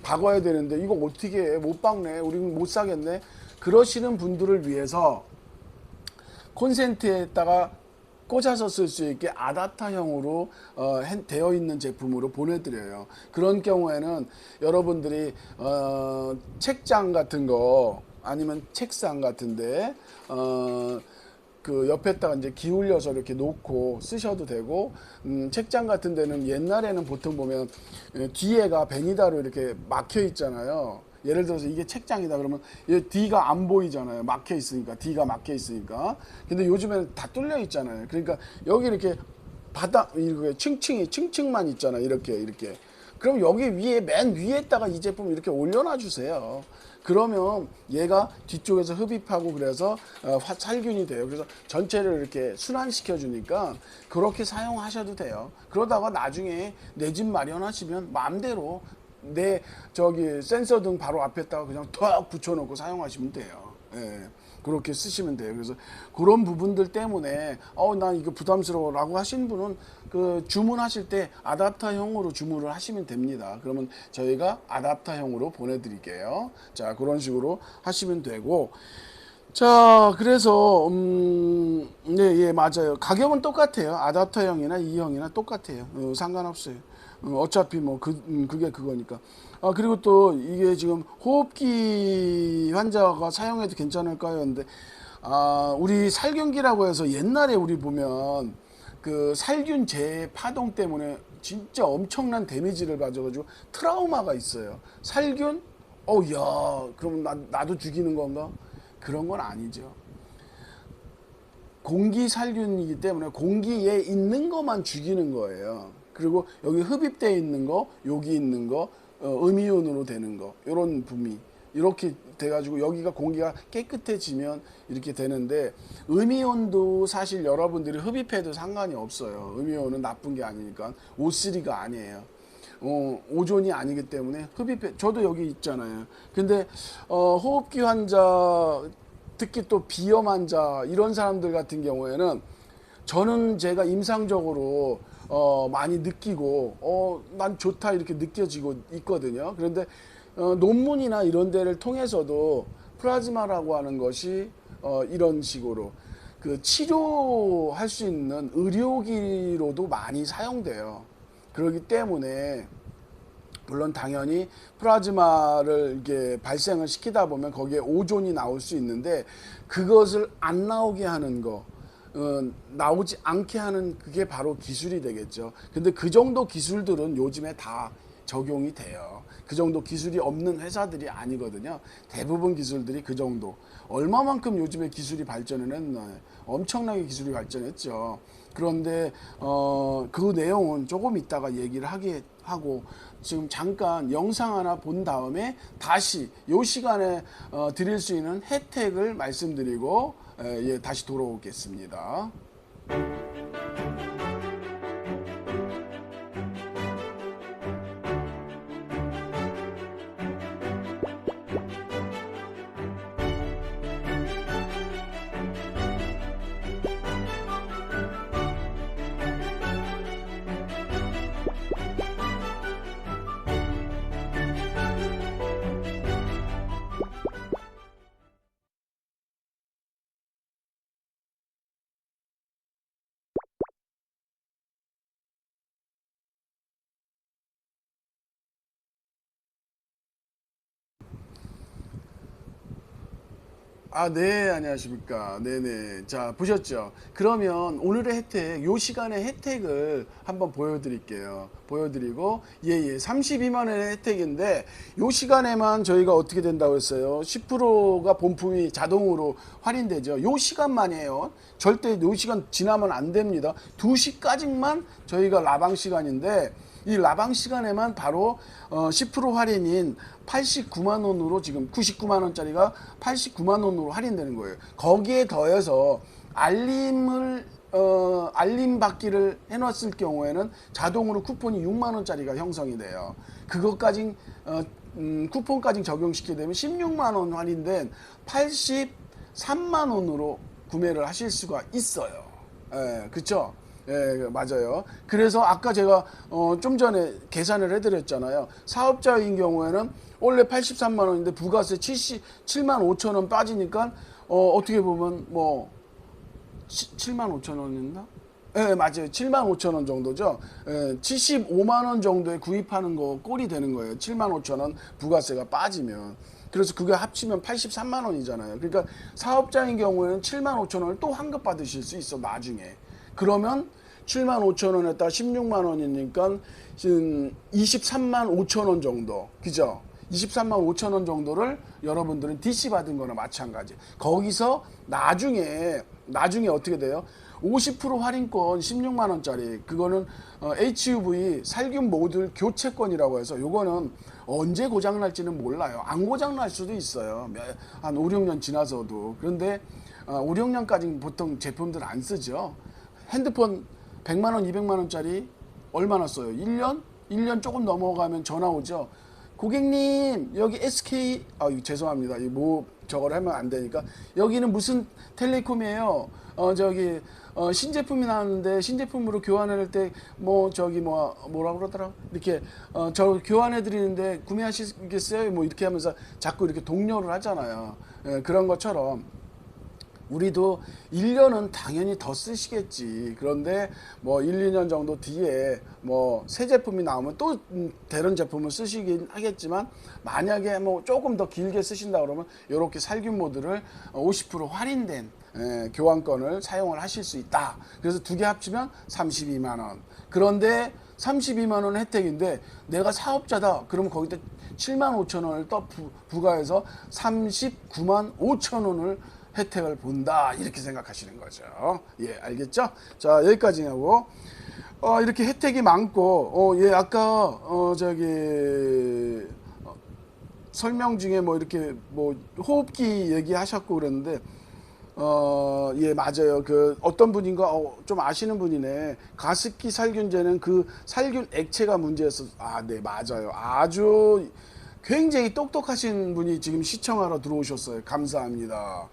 박아야 되는데 이거 어떻게 해? 못 박네. 우리는 못 사겠네. 그러시는 분들을 위해서 콘센트에다가 꽂아서 쓸 수 있게 아답터형으로 되어 있는 제품으로 보내드려요. 그런 경우에는 여러분들이 책장 같은 거 아니면 책상 같은데 그 옆에다가 이제 기울여서 이렇게 놓고 쓰셔도 되고 책장 같은 데는 옛날에는 보통 보면 뒤에가 베니다로 이렇게 막혀 있잖아요. 예를 들어서 이게 책장이다 그러면 얘 D가 안 보이잖아요. 막혀 있으니까. D가 막혀 있으니까. 근데 요즘에는 다 뚫려 있잖아요. 그러니까 여기 이렇게 바닥 이렇게 층층만 있잖아요. 이렇게. 그럼 여기 위에 맨 위에다가 이 제품 이렇게 올려놔 주세요. 그러면 얘가 뒤쪽에서 흡입하고 그래서 살균이 돼요. 그래서 전체를 이렇게 순환시켜 주니까 그렇게 사용하셔도 돼요. 그러다가 나중에 내 집 마련하시면 마음대로 내 센서 등 바로 앞에다가 그냥 턱 붙여놓고 사용하시면 돼요. 예, 그렇게 쓰시면 돼요. 그래서 그런 부분들 때문에 난 이거 부담스러워라고 하신 분은 그 주문하실 때 아답터형으로 주문을 하시면 됩니다. 그러면 저희가 아답터형으로 보내드릴게요. 자, 그런 식으로 하시면 되고. 자, 그래서 네, 맞아요. 가격은 똑같아요. 아답터형이나 E형이나 똑같아요. 상관없어요. 어차피 뭐 그게 그거니까. 그리고 또 이게 지금 호흡기 환자가 사용해도 괜찮을까요? 근데 우리 살균기라고 해서 옛날에 우리 보면 그 살균 재파동 때문에 진짜 엄청난 데미지를 가져가지고 트라우마가 있어요. 살균? 야, 그럼 나도 죽이는 건가? 그런 건 아니죠. 공기 살균이기 때문에 공기에 있는 것만 죽이는 거예요. 그리고 여기 흡입되어 있는 거, 여기 있는 거, 음이온으로 되는 거, 이런 분미 이렇게 돼가지고 여기가 공기가 깨끗해지면 이렇게 되는데 음이온도 사실 여러분들이 흡입해도 상관이 없어요. 음이온은 나쁜 게 아니니까 O3가 아니에요. 오존이 아니기 때문에 흡입해. 저도 여기 있잖아요. 근데 호흡기 환자, 특히 또 비염 환자 이런 사람들 같은 경우에는 저는 제가 임상적으로 많이 느끼고 난 좋다 이렇게 느껴지고 있거든요. 그런데 논문이나 이런 데를 통해서도 플라즈마라고 하는 것이 이런 식으로 그 치료할 수 있는 의료기로도 많이 사용돼요. 그렇기 때문에 물론 당연히 플라즈마를 이렇게 발생을 시키다 보면 거기에 오존이 나올 수 있는데 그것을 안 나오게 하는 거, 나오지 않게 하는 그게 바로 기술이 되겠죠. 근데 그 정도 기술들은 요즘에 다 적용이 돼요. 그 정도 기술이 없는 회사들이 아니거든요. 대부분 기술들이 그 정도. 얼마만큼 요즘에 기술이 발전을 했나요? 엄청나게 기술이 발전했죠. 그런데 그 내용은 조금 이따가 얘기를 하고 지금 잠깐 영상 하나 본 다음에 다시 이 시간에 드릴 수 있는 혜택을 말씀드리고 다시 돌아오겠습니다. 아, 네, 안녕하십니까. 네네. 자, 보셨죠? 그러면 오늘의 혜택, 요 시간의 혜택을 한번 보여드릴게요. 보여드리고, 예. 32만 원의 혜택인데, 요 시간에만 저희가 어떻게 된다고 했어요? 10%가 본품이 자동으로 할인되죠. 요 시간만이에요. 절대 요 시간 지나면 안 됩니다. 2시까지만 저희가 라방 시간인데, 이 라방 시간에만 바로 10% 할인인 89만 원으로 지금 99만 원짜리가 89만 원으로 할인되는 거예요. 거기에 더해서 알림 받기를 해놨을 경우에는 자동으로 쿠폰이 6만 원짜리가 형성이 돼요. 그것까지 쿠폰까지 적용시키게 되면 16만 원 할인된 83만 원으로 구매를 하실 수가 있어요. 예, 그렇죠? 예, 맞아요. 그래서 아까 제가 좀 전에 계산을 해드렸잖아요. 사업자인 경우에는 원래 83만 원인데 부가세 7만 5천 원 빠지니까 어떻게 보면 뭐 7만 5천 원이었나? 예, 맞아요. 7만 5천 원 정도죠. 예, 75만 원 정도에 구입하는 거 꼴이 되는 거예요. 7만 5천 원 부가세가 빠지면. 그래서 그게 합치면 83만 원이잖아요. 그러니까 사업자인 경우에는 7만 5천 원을 또 환급 받으실 수 있어, 나중에. 그러면 7만 5천 원에다 16만 원이니까 23만 5천 원 정도. 그죠? 23만 5천 원 정도를 여러분들은 DC 받은 거나 마찬가지. 거기서 나중에 어떻게 돼요? 50% 할인권 16만 원짜리. 그거는 HUV 살균 모듈 교체권이라고 해서 요거는 언제 고장 날지는 몰라요. 안 고장 날 수도 있어요. 한 5, 6년 지나서도. 그런데 5, 6년까지는 보통 제품들 안 쓰죠. 핸드폰 100만 원, 200만 원짜리 얼마나 써요? 1년? 1년 조금 넘어가면 전화 오죠. 고객님, 여기 SK, 죄송합니다. 뭐 저걸 하면 안 되니까. 여기는 무슨 텔레콤이에요? 신제품이 나왔는데 신제품으로 교환할 때 뭐라 그러더라? 이렇게 저 교환해 드리는데 구매하시겠어요? 뭐 이렇게 하면서 자꾸 이렇게 독려를 하잖아요. 예, 그런 것처럼 우리도 1년은 당연히 더 쓰시겠지. 그런데 뭐 1, 2년 정도 뒤에 뭐 새 제품이 나오면 또 다른 제품을 쓰시긴 하겠지만, 만약에 뭐 조금 더 길게 쓰신다 그러면 이렇게 살균 모드를 50% 할인된 교환권을 사용을 하실 수 있다. 그래서 두 개 합치면 32만 원. 그런데 32만 원 혜택인데 내가 사업자다. 그러면 거기다 7만 5천 원을 더 부과해서 39만 5천 원을 혜택을 본다, 이렇게 생각하시는 거죠. 예, 알겠죠? 자, 여기까지 하고 이렇게 혜택이 많고 예, 아까 설명 중에 뭐 이렇게 뭐 호흡기 얘기하셨고 그랬는데 예, 맞아요. 그 어떤 분인가 좀 아시는 분이네. 가습기 살균제는 그 살균 액체가 문제였어. 아, 네, 맞아요. 아주 굉장히 똑똑하신 분이 지금 시청하러 들어오셨어요. 감사합니다.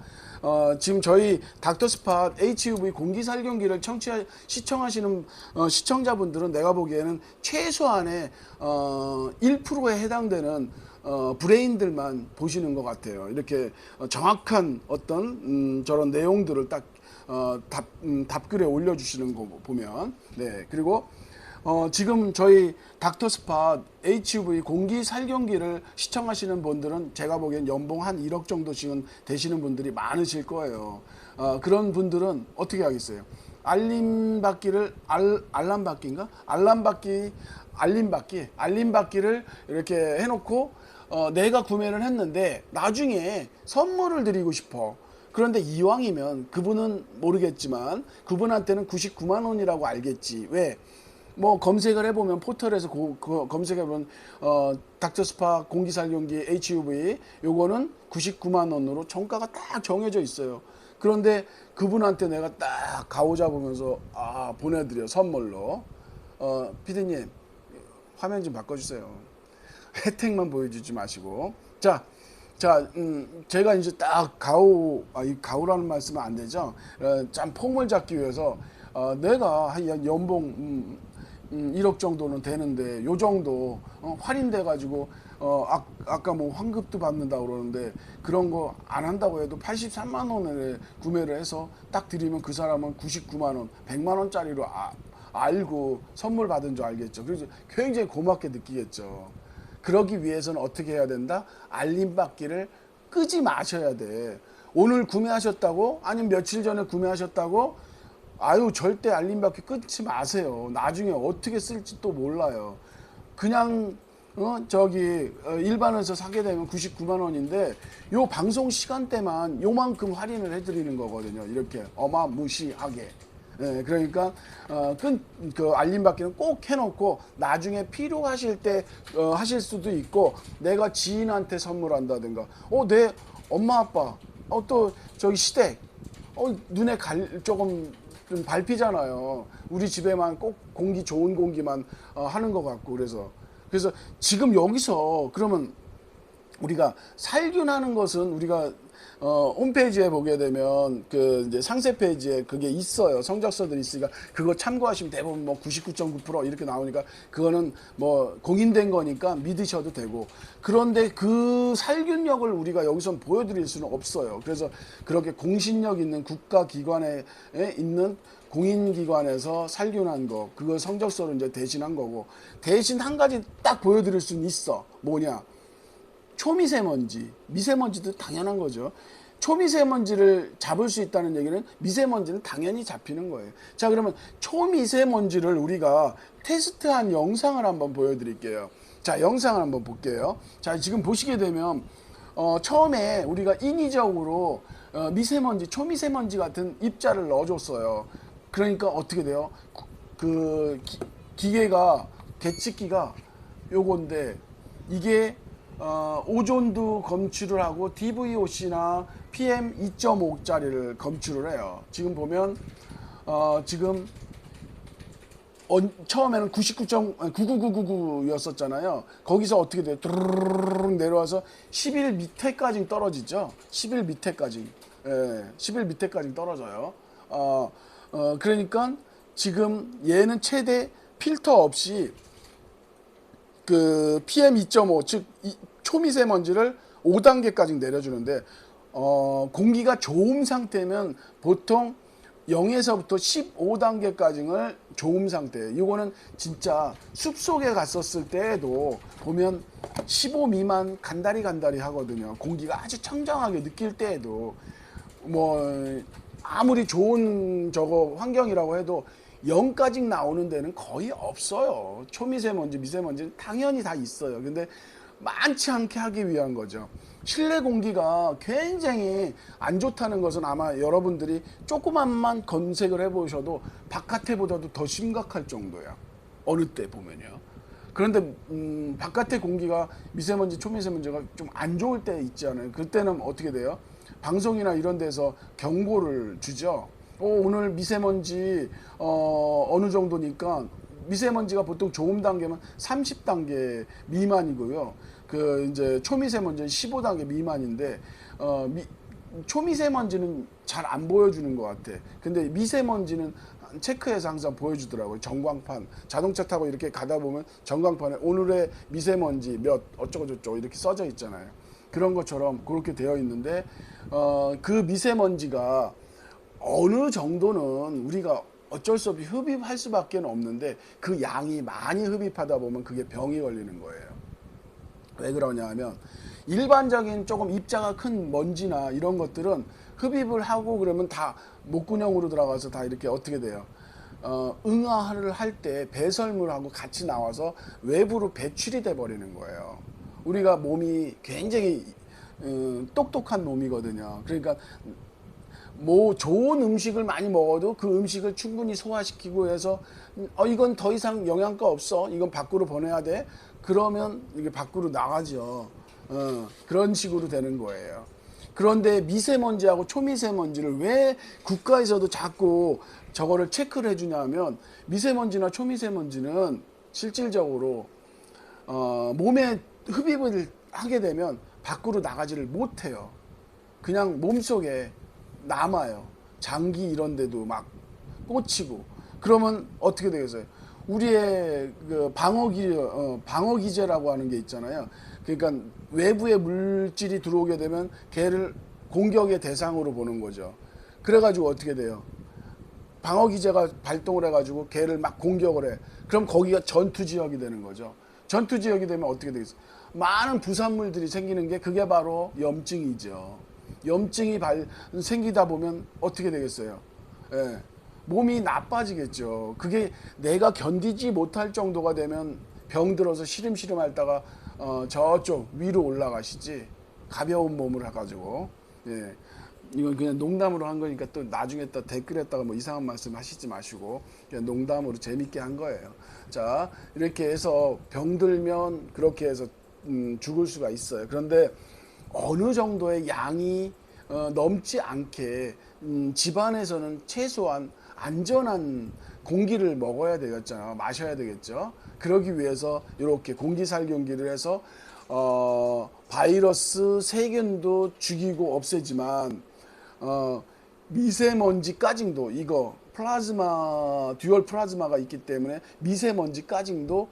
지금 저희 닥터스팟 HUV 공기살균기를 시청하시는 시청자분들은 내가 보기에는 최소한의 1%에 해당되는 브레인들만 보시는 것 같아요. 이렇게 정확한 어떤 저런 내용들을 딱 답글에 올려주시는 거 보면. 네, 그리고 지금 저희 닥터스팟 HUV 공기살균기를 시청하시는 분들은 제가 보기엔 연봉 한 1억 정도씩은 되시는 분들이 많으실 거예요. 그런 분들은 어떻게 하겠어요? 알림받기를 알림받기를 이렇게 해놓고 내가 구매를 했는데 나중에 선물을 드리고 싶어. 그런데 이왕이면 그분은 모르겠지만 그분한테는 99만 원이라고 알겠지. 왜? 뭐 검색을 해보면 포털에서 검색해보면 닥터스파 공기살균기 HUV 요거는 99만 원으로 정가가 딱 정해져 있어요. 그런데 그분한테 내가 딱 가오잡으면서 보내드려, 선물로. 피디님 화면 좀 바꿔주세요. 혜택만 보여주지 마시고. 제가 이제 딱 가오라는 말씀은 안 되죠. 참 폼을 잡기 위해서 내가 한 연봉 1억 정도는 되는데 요 정도 할인돼 가지고 아까 뭐 환급도 받는다고 그러는데 그런 거 안 한다고 해도 83만 원에 구매를 해서 딱 드리면 그 사람은 99만 원, 100만 원짜리로 알고 선물 받은 줄 알겠죠. 그래서 굉장히 고맙게 느끼겠죠. 그러기 위해서는 어떻게 해야 된다? 알림 받기를 끄지 마셔야 돼. 오늘 구매하셨다고? 아니면 며칠 전에 구매하셨다고? 아유, 절대 알림받기 끊지 마세요. 나중에 어떻게 쓸지 또 몰라요. 그냥 일반에서 사게 되면 99만 원인데 요 방송 시간대만 요만큼 할인을 해드리는 거거든요. 이렇게 어마무시하게. 예, 그러니까 그 알림받기는 꼭 해놓고 나중에 필요하실 때 하실 수도 있고, 내가 지인한테 선물한다든가, 내 엄마 아빠, 또 저기 시댁, 눈에 조금 좀 밟히잖아요. 우리 집에만 꼭 좋은 공기만 하는 것 같고. 그래서 지금 여기서 그러면 우리가 살균하는 것은 우리가 홈페이지에 보게 되면 그 이제 상세 페이지에 그게 있어요. 성적서들이 있으니까 그거 참고하시면 대부분 뭐 99.9% 이렇게 나오니까 그거는 뭐 공인된 거니까 믿으셔도 되고, 그런데 그 살균력을 우리가 여기서 보여드릴 수는 없어요. 그래서 그렇게 공신력 있는 국가기관에 있는 공인기관에서 살균한 거, 그거 성적서로 이제 대신한 거고, 대신 한 가지 딱 보여드릴 수는 있어. 뭐냐? 초미세먼지, 미세먼지도 당연한 거죠. 초미세먼지를 잡을 수 있다는 얘기는 미세먼지는 당연히 잡히는 거예요. 자, 그러면 초미세먼지를 우리가 테스트한 영상을 한번 보여드릴게요. 자, 영상을 한번 볼게요. 자, 지금 보시게 되면 처음에 우리가 인위적으로 미세먼지, 초미세먼지 같은 입자를 넣어줬어요. 그러니까 어떻게 돼요? 그 기계가, 계측기가 요건데, 이게 오존도 검출을 하고 DVOC나 PM 2.5짜리를 검출을 해요. 지금 보면 지금 처음에는 99.99999였었잖아요. 거기서 어떻게 돼요? 뚜루루룩 내려와서 10일 밑에까지 떨어지죠. 10일 밑에까지. 예, 10일 밑에까지 떨어져요. 그러니까 지금 얘는 최대 필터 없이 그 PM 2.5, 즉 초미세먼지를 5단계까지 내려주는데, 공기가 좋은 상태면 보통 0에서부터 15단계까지를 좋은 상태예요. 이거는 진짜 숲속에 갔었을 때에도 보면 15 미만 간다리 하거든요. 공기가 아주 청정하게 느낄 때에도 뭐 아무리 좋은 환경이라고 해도 0까지 나오는 데는 거의 없어요. 초미세먼지, 미세먼지는 당연히 다 있어요. 근데 많지 않게 하기 위한 거죠. 실내 공기가 굉장히 안 좋다는 것은 아마 여러분들이 조그만만 검색을 해보셔도 바깥에보다도 더 심각할 정도야. 어느 때 보면요. 그런데 바깥의 공기가 미세먼지, 초미세먼지가 좀 안 좋을 때 있지 않아요? 그때는 어떻게 돼요? 방송이나 이런 데서 경고를 주죠. 오늘 미세먼지 어느 정도니까, 미세먼지가 보통 좋은 단계면 30단계 미만이고요. 그 이제 초미세먼지는 15단계 미만인데, 초미세먼지는 잘 안 보여주는 것 같아. 근데 미세먼지는 체크해서 항상 보여주더라고요. 전광판, 자동차 타고 이렇게 가다 보면 전광판에 오늘의 미세먼지 몇 어쩌고저쩌고 이렇게 써져 있잖아요. 그런 것처럼 그렇게 되어 있는데, 그 미세먼지가 어느 정도는 우리가 어쩔 수 없이 흡입할 수밖에 없는데, 그 양이 많이 흡입하다 보면 그게 병이 걸리는 거예요. 왜 그러냐 하면, 일반적인 조금 입자가 큰 먼지나 이런 것들은 흡입을 하고 그러면 다 목구멍으로 들어가서 다 이렇게 어떻게 돼요? 응아를 할 때 배설물하고 같이 나와서 외부로 배출이 돼 버리는 거예요. 우리가 몸이 굉장히 똑똑한 몸이거든요. 그러니까 뭐 좋은 음식을 많이 먹어도 그 음식을 충분히 소화시키고 해서 이건 더 이상 영양가 없어, 이건 밖으로 보내야 돼, 그러면 이게 밖으로 나가죠. 그런 식으로 되는 거예요. 그런데 미세먼지하고 초미세먼지를 왜 국가에서도 자꾸 저거를 체크를 해주냐 하면, 미세먼지나 초미세먼지는 실질적으로 몸에 흡입을 하게 되면 밖으로 나가지를 못해요. 그냥 몸속에 남아요. 장기 이런 데도 막 꽂히고. 그러면 어떻게 되겠어요? 우리의 그 방어기제라고 하는 게 있잖아요. 그러니까 외부의 물질이 들어오게 되면 걔를 공격의 대상으로 보는 거죠. 그래가지고 어떻게 돼요? 방어기제가 발동을 해가지고 걔를 막 공격을 해. 그럼 거기가 전투지역이 되는 거죠. 전투지역이 되면 어떻게 되겠어요? 많은 부산물들이 생기는 게 그게 바로 염증이죠. 염증이 생기다 보면 어떻게 되겠어요? 예, 몸이 나빠지겠죠. 그게 내가 견디지 못할 정도가 되면 병들어서 시름시름 앓다가 저쪽 위로 올라가시지, 가벼운 몸을 해가지고. 예, 이건 그냥 농담으로 한 거니까 또 나중에 또 댓글에다가 뭐 이상한 말씀 하시지 마시고 그냥 농담으로 재밌게 한 거예요. 자, 이렇게 해서 병들면 그렇게 해서 죽을 수가 있어요. 그런데 어느 정도의 양이 넘지 않게 집안에서는 최소한 안전한 공기를 먹어야 되겠잖아요. 마셔야 되겠죠. 그러기 위해서 이렇게 공기살균기를 해서 바이러스 세균도 죽이고 없애지만 미세먼지까지도, 이거 플라즈마, 듀얼 플라즈마가 있기 때문에 미세먼지까지도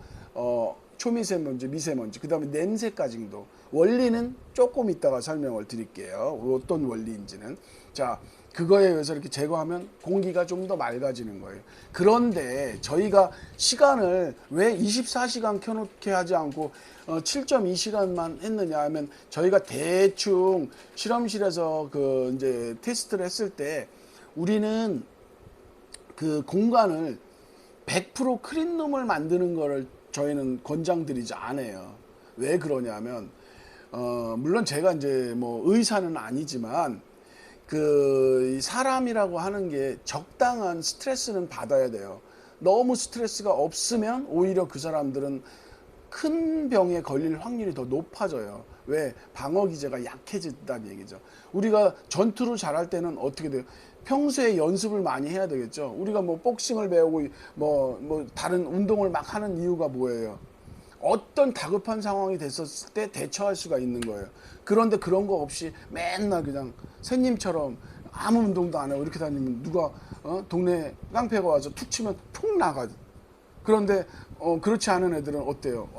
초미세먼지, 미세먼지, 그 다음에 냄새까지도, 원리는 조금 이따가 설명을 드릴게요. 어떤 원리인지는. 자, 그거에 의해서 이렇게 제거하면 공기가 좀 더 맑아지는 거예요. 그런데 저희가 시간을 왜 24시간 켜놓게 하지 않고 7.2시간만 했느냐 하면, 저희가 대충 실험실에서 그 이제 테스트를 했을 때 우리는 그 공간을 100% 클린룸을 만드는 거를 저희는 권장드리지 않아요. 왜 그러냐면 물론 제가 이제 뭐 의사는 아니지만 그 사람이라고 하는 게 적당한 스트레스는 받아야 돼요. 너무 스트레스가 없으면 오히려 그 사람들은 큰 병에 걸릴 확률이 더 높아져요. 왜? 방어 기제가 약해진다는 얘기죠. 우리가 전투를 잘할 때는 어떻게 돼요? 평소에 연습을 많이 해야 되겠죠. 우리가 뭐 복싱을 배우고 뭐 다른 운동을 막 하는 이유가 뭐예요? 어떤 다급한 상황이 됐었을 때 대처할 수가 있는 거예요. 그런데 그런 거 없이 맨날 그냥 새님처럼 아무 운동도 안 하고 이렇게 다니면 누가 동네 깡패가 와서 툭 치면 툭 나가. 그런데 그렇지 않은 애들은 어때요?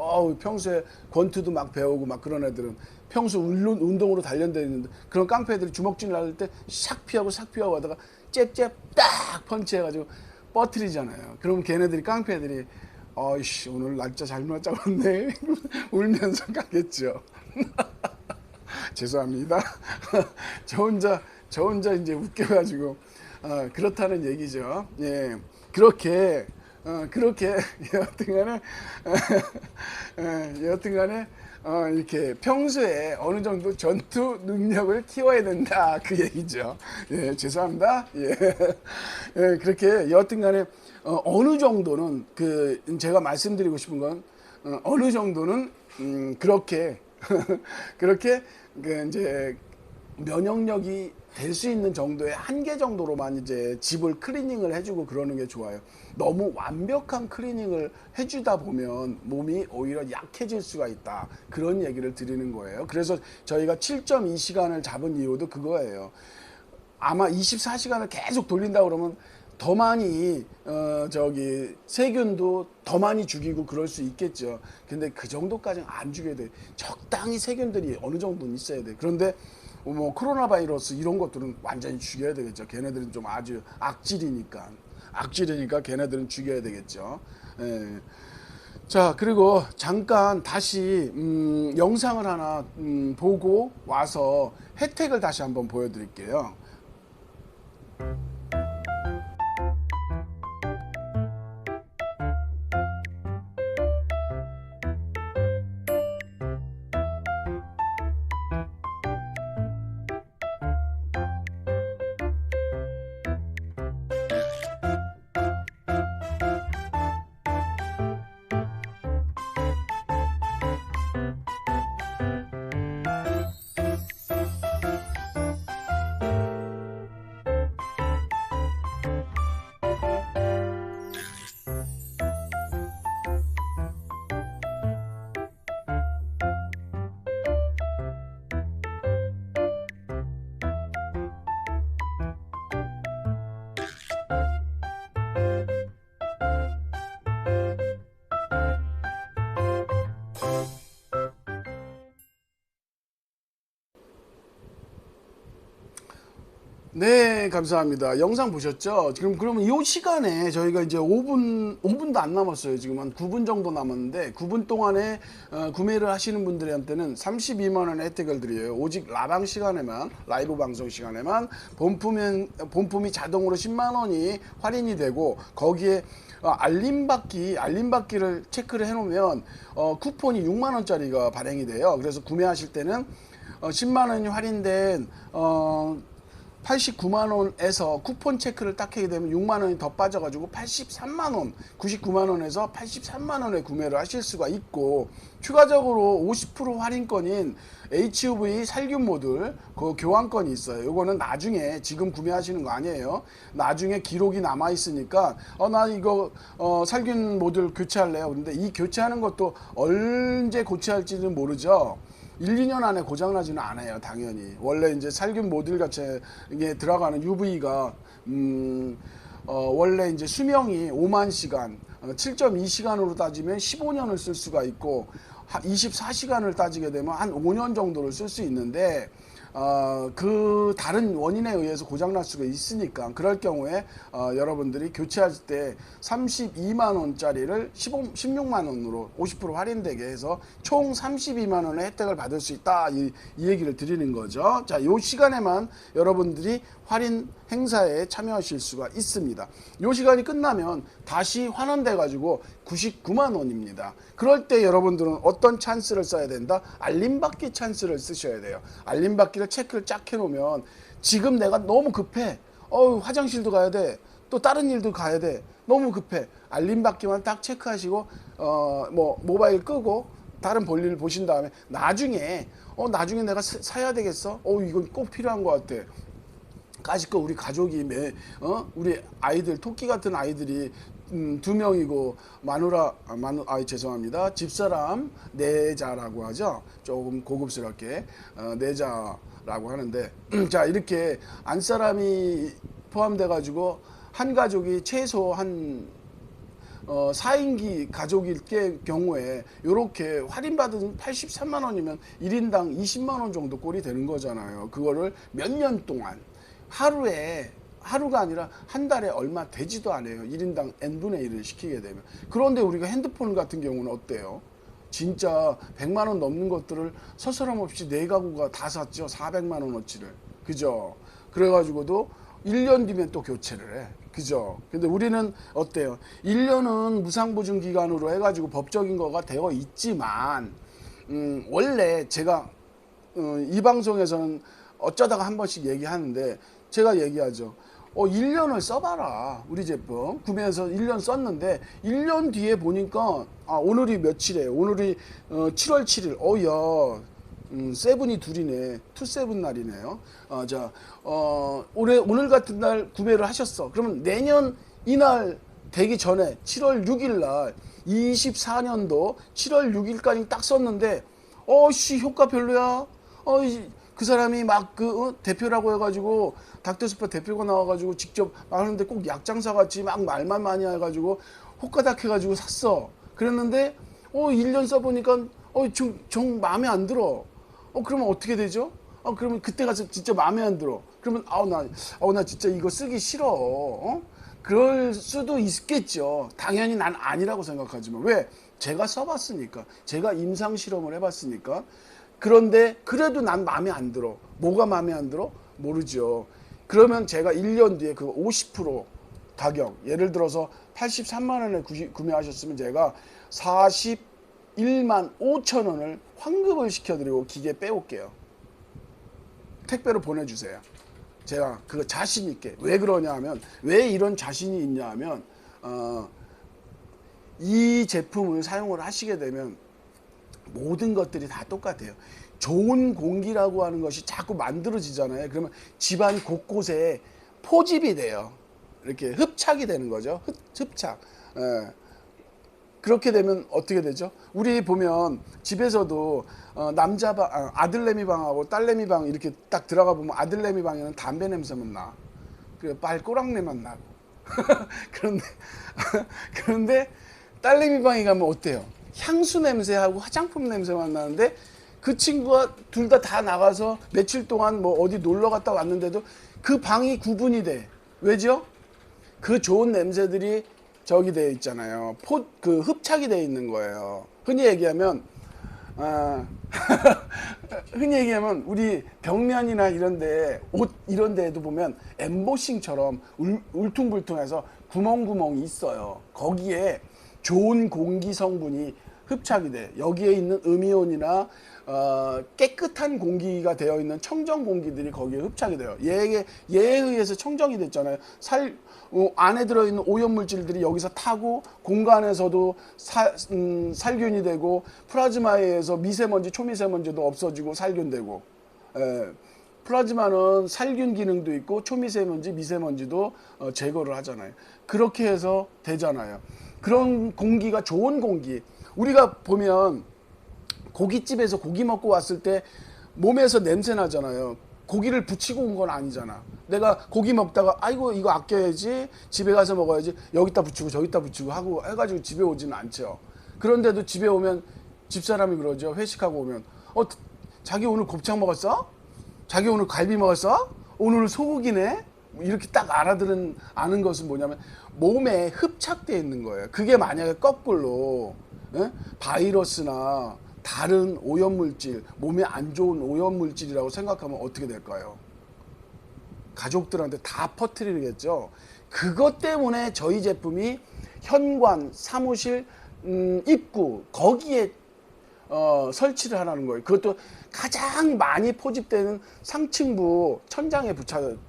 평소에 권투도 막 배우고 막 그런 애들은 평소 운동으로 단련되어 있는데, 그런 깡패들이 주먹질 날 때 샥 피하고 샥 피하고 하다가 잽잽 딱 펀치해가지고 뻗트리잖아요. 그럼 걔네들이, 깡패들이 어이씨 오늘 날짜 잘못 잡았네 울면서 가겠죠. 죄송합니다. 저 혼자 이제 웃겨가지고 그렇다는 얘기죠. 예, 그렇게 여하튼간에 이렇게 평소에 어느 정도 전투 능력을 키워야 된다, 그 얘기죠. 예, 죄송합니다. 예, 예, 그렇게 여하튼간에 어느 정도는 그 제가 말씀드리고 싶은 건 어느 정도는 그렇게 그렇게 그 이제 면역력이 될 수 있는 정도의 한계 정도로만 이제 집을 클리닝을 해주고 그러는 게 좋아요. 너무 완벽한 클리닝을 해주다 보면 몸이 오히려 약해질 수가 있다, 그런 얘기를 드리는 거예요. 그래서 저희가 7.2시간을 잡은 이유도 그거예요. 아마 24시간을 계속 돌린다 그러면 더 많이 세균도 더 많이 죽이고 그럴 수 있겠죠. 근데 그 정도까지는 안 죽여야 돼. 적당히 세균들이 어느 정도는 있어야 돼. 그런데 뭐 코로나 바이러스 이런 것들은 완전히 죽여야 되겠죠. 걔네들은 좀 아주 악질이니까 걔네들은 죽여야 되겠죠. 예. 자, 그리고 잠깐 다시 영상을 하나 보고 와서 혜택을 다시 한번 보여드릴게요. 네, 감사합니다. 영상 보셨죠? 그러면 이 시간에 저희가 이제 5분도 안 남았어요. 지금 한 9분 정도 남았는데 9분 동안에 구매를 하시는 분들한테는 32만 원의 혜택을 드려요. 오직 라방 시간에만, 라이브 방송 시간에만 본품이 자동으로 10만 원이 할인이 되고 거기에 알림받기를 체크를 해놓으면 쿠폰이 6만 원짜리가 발행이 돼요. 그래서 구매하실 때는 10만 원이 할인된 89만 원에서 쿠폰 체크를 딱 하게 되면 6만 원이 더 빠져가지고 83만 원, 99만 원에서 83만 원에 구매를 하실 수가 있고 추가적으로 50% 할인권인 HUV 살균 모듈 그 교환권이 있어요. 요거는 나중에 지금 구매하시는 거 아니에요. 나중에 기록이 남아 있으니까 나 이거 살균 모듈 교체할래요. 근데 이 교체하는 것도 언제 교체할지는 모르죠. 1, 2년 안에 고장나지는 않아요, 당연히. 원래 이제 살균 모듈 자체에 들어가는 UV가, 원래 이제 수명이 5만 시간, 7.2시간으로 따지면 15년을 쓸 수가 있고, 24시간을 따지게 되면 한 5년 정도를 쓸 수 있는데, 그 다른 원인에 의해서 고장날 수가 있으니까 그럴 경우에 여러분들이 교체하실 때 32만 원짜리를 16만 원으로 50% 할인되게 해서 총 32만 원의 혜택을 받을 수 있다 이 얘기를 드리는 거죠. 자, 요 시간에만 여러분들이 할인 행사에 참여하실 수가 있습니다. 요 시간이 끝나면 다시 환원돼 가지고 99만 원입니다. 그럴 때 여러분들은 어떤 찬스를 써야 된다? 알림받기 찬스를 쓰셔야 돼요. 알림받기를 체크를 쫙 해놓으면 지금 내가 너무 급해. 화장실도 가야 돼. 또 다른 일도 가야 돼. 너무 급해. 알림받기만 딱 체크하시고 모바일 끄고 다른 볼일을 보신 다음에 나중에 내가 사야 되겠어? 이건 꼭 필요한 것 같아. 까짓거 우리 가족이 우리 아이들 토끼 같은 아이들이 2명이고 죄송합니다. 집사람 4자라고 하죠. 조금 고급스럽게 4자라고 하는데 자, 이렇게 안사람이 포함돼 가지고 한 가족이 최소 한 4인기 가족일 경우에 이렇게 할인받은 83만 원이면 1인당 20만 원 정도 꼴이 되는 거잖아요. 그거를 몇 년 동안 하루가 아니라 한 달에 얼마 되지도 않아요. 1인당 n분의 1을 시키게 되면. 그런데 우리가 핸드폰 같은 경우는 어때요? 진짜 100만 원 넘는 것들을 서스럼 없이 4가구가 다 샀죠. 400만 원어치를. 그죠? 그래가지고도 1년 뒤면 또 교체를 해. 그죠? 근데 우리는 어때요? 1년은 무상보증 기간으로 해가지고 법적인 거가 되어 있지만, 원래 제가, 이 방송에서는 어쩌다가 한 번씩 얘기하는데, 제가 얘기하죠. 1년을 써봐라. 우리 제품. 구매해서 1년 썼는데, 1년 뒤에 보니까, 오늘이 며칠이에요? 오늘이 7월 7일. 세븐이 둘이네. 2-7 날이네요. 오늘 같은 날 구매를 하셨어. 그러면 내년 이날 되기 전에 7월 6일 날 24년도 7월 6일까지 딱 썼는데, 효과 별로야. 그 사람이 대표라고 해가지고 닥터스파 대표가 나와가지고 직접 하는데 꼭 약장사 같이 막 말만 많이 해가지고 호가닥 해가지고 샀어. 그랬는데 1년 써보니까 정 마음에 안 들어. 그러면 어떻게 되죠? 그러면 그때 가서 진짜 마음에 안 들어. 그러면 나 진짜 이거 쓰기 싫어. 그럴 수도 있겠죠. 당연히 난 아니라고 생각하지만 왜? 제가 써봤으니까. 제가 임상 실험을 해봤으니까. 그런데 그래도 난 마음에 안 들어. 뭐가 마음에 안 들어? 모르죠. 그러면 제가 1년 뒤에 그 50% 가격, 예를 들어서 83만 원에 구매하셨으면 제가 41만 5천 원을 환급을 시켜드리고 기계 빼올게요. 택배로 보내주세요. 제가 그거 자신 있게. 왜 그러냐 하면, 왜 이런 자신이 있냐 하면, 이 제품을 사용을 하시게 되면 모든 것들이 다 똑같아요. 좋은 공기라고 하는 것이 자꾸 만들어지잖아요. 그러면 집안 곳곳에 포집이 돼요. 이렇게 흡착이 되는 거죠. 흡착. 그렇게 되면 어떻게 되죠? 우리 보면 집에서도 남자 방, 아들내미 방하고 딸내미 방 이렇게 딱 들어가 보면 아들내미 방에는 담배 냄새만 나. 그 빨꼬랑내만 나고. 그런데 딸내미 방에 가면 어때요? 향수 냄새하고 화장품 냄새만 나는데 그 친구가 둘 다 나가서 며칠 동안 어디 놀러 갔다 왔는데도 그 방이 구분이 돼. 왜죠? 그 좋은 냄새들이 저기 되어 있잖아요. 그 흡착이 되어 있는 거예요. 흔히 얘기하면 흔히 얘기하면 우리 벽면이나 이런데 옷 이런 데에도 보면 엠보싱처럼 울퉁불퉁해서 구멍구멍이 있어요. 거기에 좋은 공기 성분이 흡착이 돼. 여기에 있는 음이온이나 깨끗한 공기가 되어 있는 청정 공기들이 거기에 흡착이 돼요. 얘에 의해서 청정이 됐잖아요. 안에 들어있는 오염물질들이 여기서 타고 공간에서도 살균이 되고 플라즈마에 의해서 미세먼지, 초미세먼지도 없어지고 살균되고. 플라즈마는 살균 기능도 있고 초미세먼지, 미세먼지도 제거를 하잖아요. 그렇게 해서 되잖아요. 그런 공기가 좋은 공기. 우리가 보면 고깃집에서 고기 먹고 왔을 때 몸에서 냄새 나잖아요. 고기를 붙이고 온 건 아니잖아. 내가 고기 먹다가 아이고 이거 아껴야지, 집에 가서 먹어야지, 여기다 붙이고 저기다 붙이고 하고 해가지고 집에 오지는 않죠. 그런데도 집에 오면 집사람이 그러죠. 회식하고 오면 자기 오늘 곱창 먹었어? 자기 오늘 갈비 먹었어? 오늘 소고기네? 이렇게 딱 아는 것은 뭐냐면 몸에 흡착되어 있는 거예요. 그게 만약에 거꾸로 바이러스나 다른 오염물질, 몸에 안 좋은 오염물질이라고 생각하면 어떻게 될까요? 가족들한테 다 퍼뜨리겠죠. 그것 때문에 저희 제품이 현관, 사무실, 입구 거기에 설치를 하라는 거예요. 그것도 가장 많이 포집되는 상층부 천장에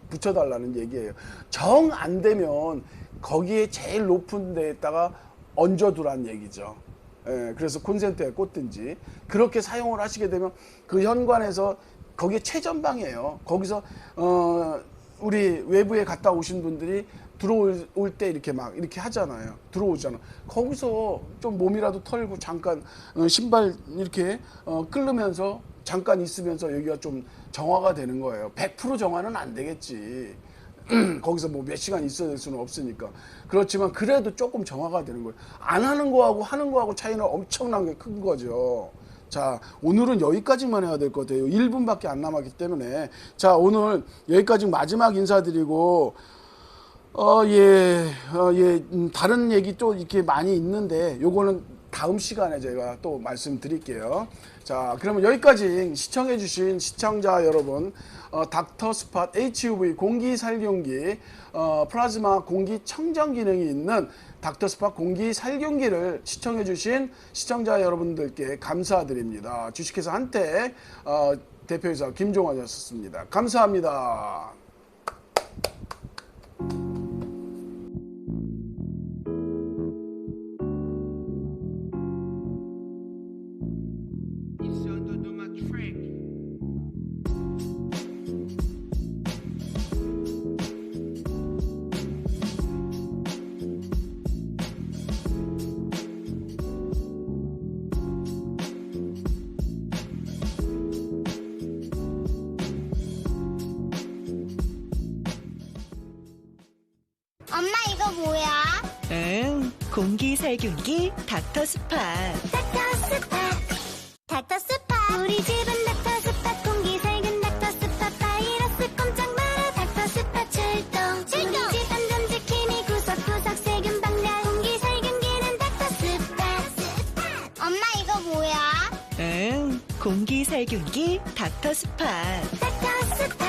붙여달라는 얘기예요. 정 안 되면 거기에 제일 높은 데에다가 얹어두란 얘기죠. 그래서 콘센트에 꽂든지 그렇게 사용을 하시게 되면 그 현관에서 거기에 최전방이에요. 거기서 우리 외부에 갔다 오신 분들이 들어올 때 이렇게 막 이렇게 하잖아요. 들어오잖아. 거기서 좀 몸이라도 털고 잠깐 신발 이렇게 끓으면서 잠깐 있으면서 여기가 좀 정화가 되는 거예요. 100% 정화는 안 되겠지. 거기서 뭐 몇 시간 있어야 될 수는 없으니까. 그렇지만 그래도 조금 정화가 되는 거예요. 안 하는 거하고 하는 거하고 차이는 엄청나게 큰 거죠. 자, 오늘은 여기까지만 해야 될 것 같아요. 1분밖에 안 남았기 때문에. 자, 오늘 여기까지 마지막 인사드리고, 다른 얘기 또 이렇게 많이 있는데, 요거는 다음 시간에 제가 또 말씀드릴게요. 자, 그러면 여기까지 시청해주신 시청자 여러분, 닥터스팟 HUV 공기살균기, 플라즈마 공기 청정 기능이 있는 닥터스팟 공기살균기를 시청해주신 시청자 여러분들께 감사드립니다. 주식회사 한택 대표이사 김종환이었습니다. 감사합니다. 엄마 이거 뭐야? 공기살균기 닥터스팟. 닥터스팟 우리 집은 닥터스팟 공기살균 닥터스팟 바이러스 꼼짝 마라 닥터스팟 출동 우리 집 안전 지킴이 구석구석 세균 방면 공기살균기는 닥터스팟 엄마 이거 뭐야? 공기살균기 닥터스팟. 닥터스팟